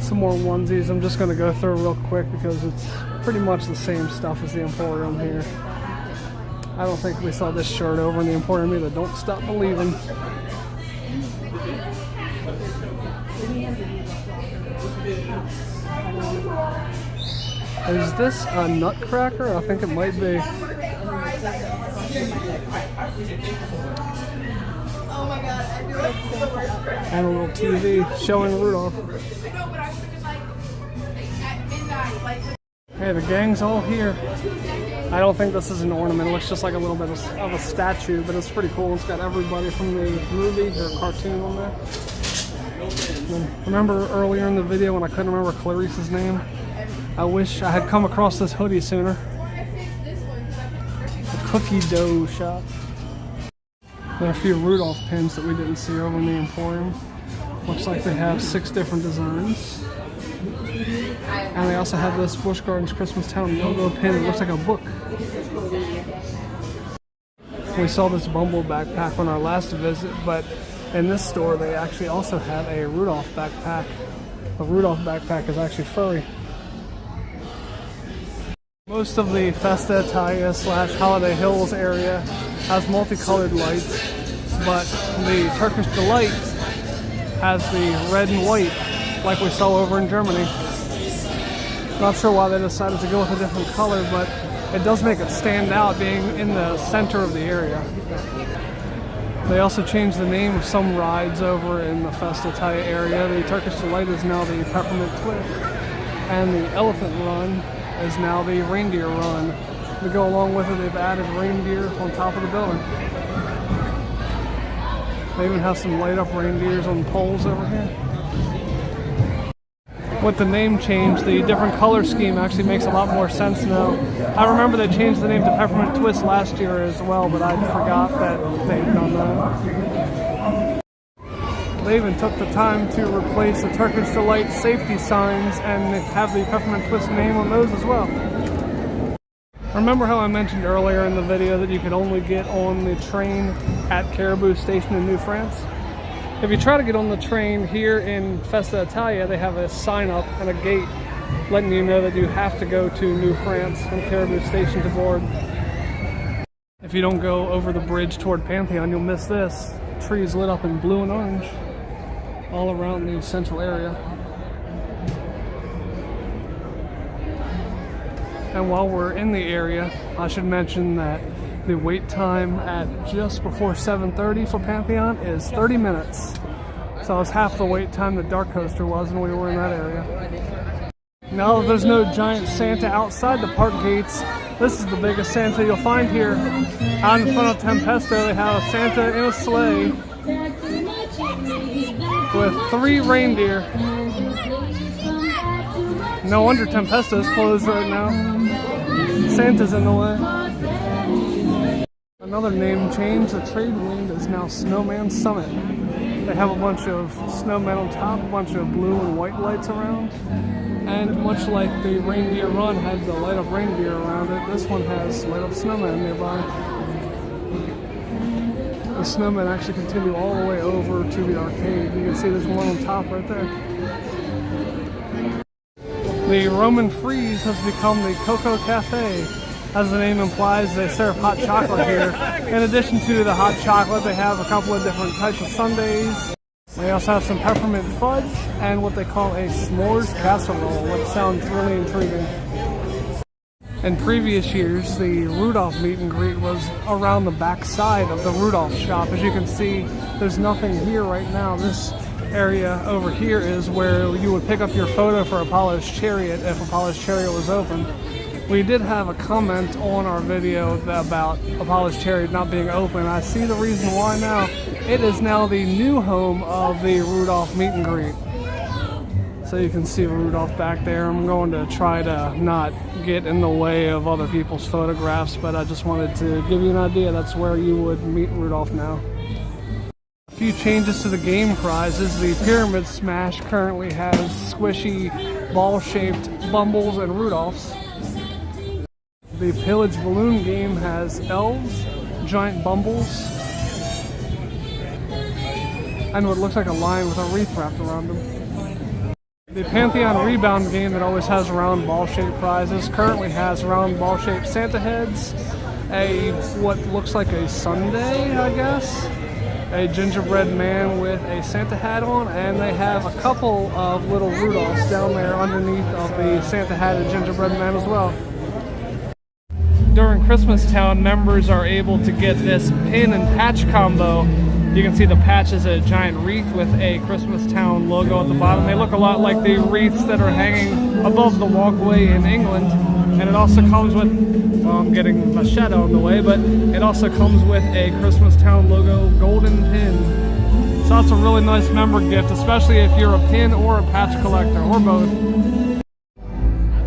[SPEAKER 1] Some more onesies. I'm just going to go through real quick because it's pretty much the same stuff as the Emporium here. I don't think we saw this shirt over in the Emporium either. Don't stop believing. Is this a nutcracker? I think it might be. And a little TV showing Rudolph. Hey, the gang's all here. I don't think this is an ornament. It looks just like a little bit of a statue, but it's pretty cool. It's got everybody from the movie or cartoon on there. And remember earlier in the video when I couldn't remember Clarice's name? I wish I had come across this hoodie sooner. The cookie dough shop. There are a few Rudolph pins that we didn't see over in the Emporium. Looks like they have 6 different designs. And they also have this Busch Gardens Christmas Town logo pin. It looks like a book. We saw this Bumble backpack on our last visit, but in this store they actually also have a Rudolph backpack. The Rudolph backpack is actually furry. Most of the Festa Italia / Holiday Hills area has multicolored lights, but the Turkish Delight has the red and white like we saw over in Germany. Not sure why they decided to go with a different color, but it does make it stand out being in the center of the area. They also changed the name of some rides over in the Festa Italia area. The Turkish Delight is now the Peppermint Twist, and the Elephant Run is now the Reindeer Run. To go along with it, they've added reindeer on top of the building. They even have some light up reindeers on poles over here. With the name change, the different color scheme actually makes a lot more sense now. I remember they changed the name to Peppermint Twist last year as well, but I forgot that they had done that. They even took the time to replace the Turkish Delight safety signs and have the Peppermint Twist name on those as well. Remember how I mentioned earlier in the video that you could only get on the train at Caribou Station in New France? If you try to get on the train here in Festa Italia, they have a sign up and a gate letting you know that you have to go to New France and Caribou Station to board. If you don't go over the bridge toward Pantheon, you'll miss this. Trees lit up in blue and orange all around the central area. And while we're in the area, I should mention that the wait time at just before 7:30 for Pantheon is 30 minutes. So it's half the wait time that DarKoaster was when we were in that area. Now that there's no giant Santa outside the park gates, this is the biggest Santa you'll find here. Out in front of Tempesto, they have a Santa in a sleigh with 3 reindeer. No wonder Tempesto is closed right now. Santa's in the way. Another name change, the trade wind is now Snowman Summit. They have a bunch of snowmen on top, a bunch of blue and white lights around. And much like the Reindeer Run had the light up reindeer around it, this one has light up snowmen nearby. The snowmen actually continue all the way over to the arcade. You can see there's one on top right there. The Roman Freeze has become the Cocoa Cafe. As the name implies, they serve hot chocolate here. In addition to the hot chocolate, they have a couple of different types of sundaes. They also have some peppermint fudge and what they call a s'mores casserole, which sounds really intriguing. In previous years, the Rudolph meet and greet was around the back side of the Rudolph shop. As you can see, there's nothing here right now. This area over here is where you would pick up your photo for Apollo's Chariot if Apollo's Chariot was open. We did have a comment on our video about Apollo's Chariot not being open. I see the reason why now. It is now the new home of the Rudolph meet and greet. So you can see Rudolph back there. I'm going to try to not get in the way of other people's photographs, but I just wanted to give you an idea. That's where you would meet Rudolph now. A few changes to the game prizes. The Pyramid Smash currently has squishy ball-shaped Bumbles and Rudolphs. The Pillage Balloon game has elves, giant bumbles, and what looks like a lion with a wreath wrapped around him. The Pantheon Rebound game that always has round ball-shaped prizes currently has round ball-shaped Santa heads, what looks like a sundae, I guess, a gingerbread man with a Santa hat on, and they have a couple of little Rudolphs down there underneath of the Santa hatted gingerbread man as well. During Christmas Town, members are able to get this pin and patch combo. You can see the patch is a giant wreath with a Christmas Town logo at the bottom. They look a lot like the wreaths that are hanging above the walkway in England. And it also comes with, well, I'm getting a shadow in the way, but it also comes with a Christmas Town logo golden pin. So that's a really nice member gift, especially if you're a pin or a patch collector, or both.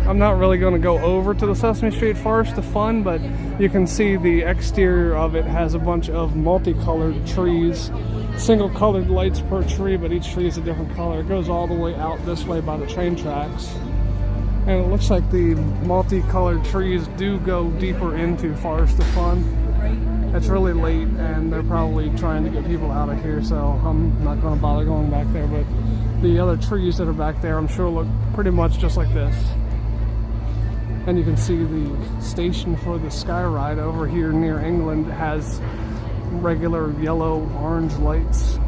[SPEAKER 1] I'm not really going to go over to the Sesame Street Forest of Fun, but you can see the exterior of it has a bunch of multicolored trees, single colored lights per tree, but each tree is a different color. It goes all the way out this way by the train tracks. And it looks like the multicolored trees do go deeper into Forest of Fun. It's really late and they're probably trying to get people out of here, so I'm not going to bother going back there, but the other trees that are back there I'm sure look pretty much just like this. And you can see the station for the Sky Ride over here near England has regular yellow, orange lights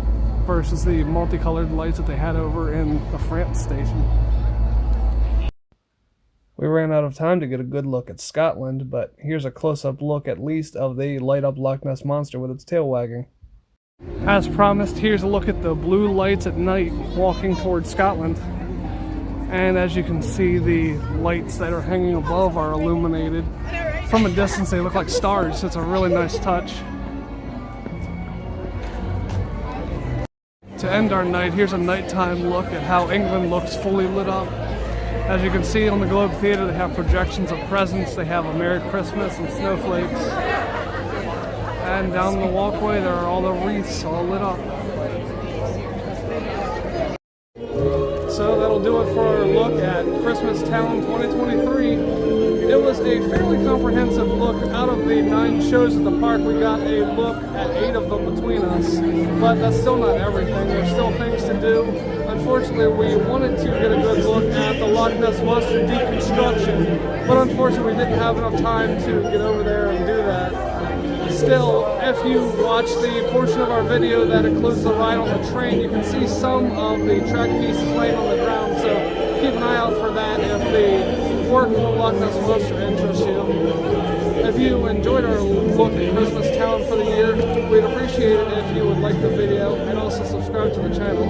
[SPEAKER 1] versus the multicolored lights that they had over in the France station. We ran out of time to get a good look at Scotland, but here's a close-up look at least of the light-up Loch Ness Monster with its tail wagging. As promised, here's a look at the blue lights at night walking towards Scotland. And as you can see, the lights that are hanging above are illuminated. From a distance, they look like stars. It's a really nice touch. To end our night, here's a nighttime look at how England looks fully lit up. As you can see on the Globe Theatre, they have projections of presents. They have a Merry Christmas and snowflakes. And down the walkway, there are all the wreaths all lit up. So that'll do it for our look at Christmas Town 2023. It was a fairly comprehensive look. Out of the 9 shows at the park, we got a look at 8 of them between us. But that's still not everything. There's still things to do. Unfortunately, we wanted to get a good look at the Loch Ness Monster deconstruction, but unfortunately we didn't have enough time to get over there and do that. Still, if you watch the portion of our video that includes the ride on the train, you can see some of the track pieces laying on the ground, so keep an eye out for that if the work of the Loch Ness Monster interests you. If you enjoyed our look at Christmas Town for the year, we'd appreciate it if you would like the video and also subscribe to the channel.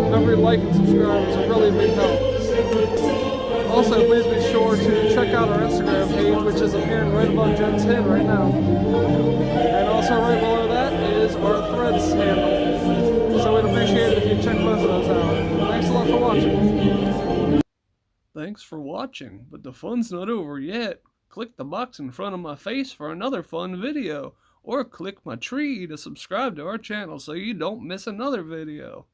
[SPEAKER 1] Remember, like and subscribe is a really big help. Also, please be sure to check out our Instagram page, which is appearing right above Jen's head right now. And also right below that is our Threads handle. So we'd appreciate it if you check both of those out. Thanks a lot for watching. Thanks for watching, but the fun's not over yet. Click the box in front of my face for another fun video, or click my tree to subscribe to our channel so you don't miss another video.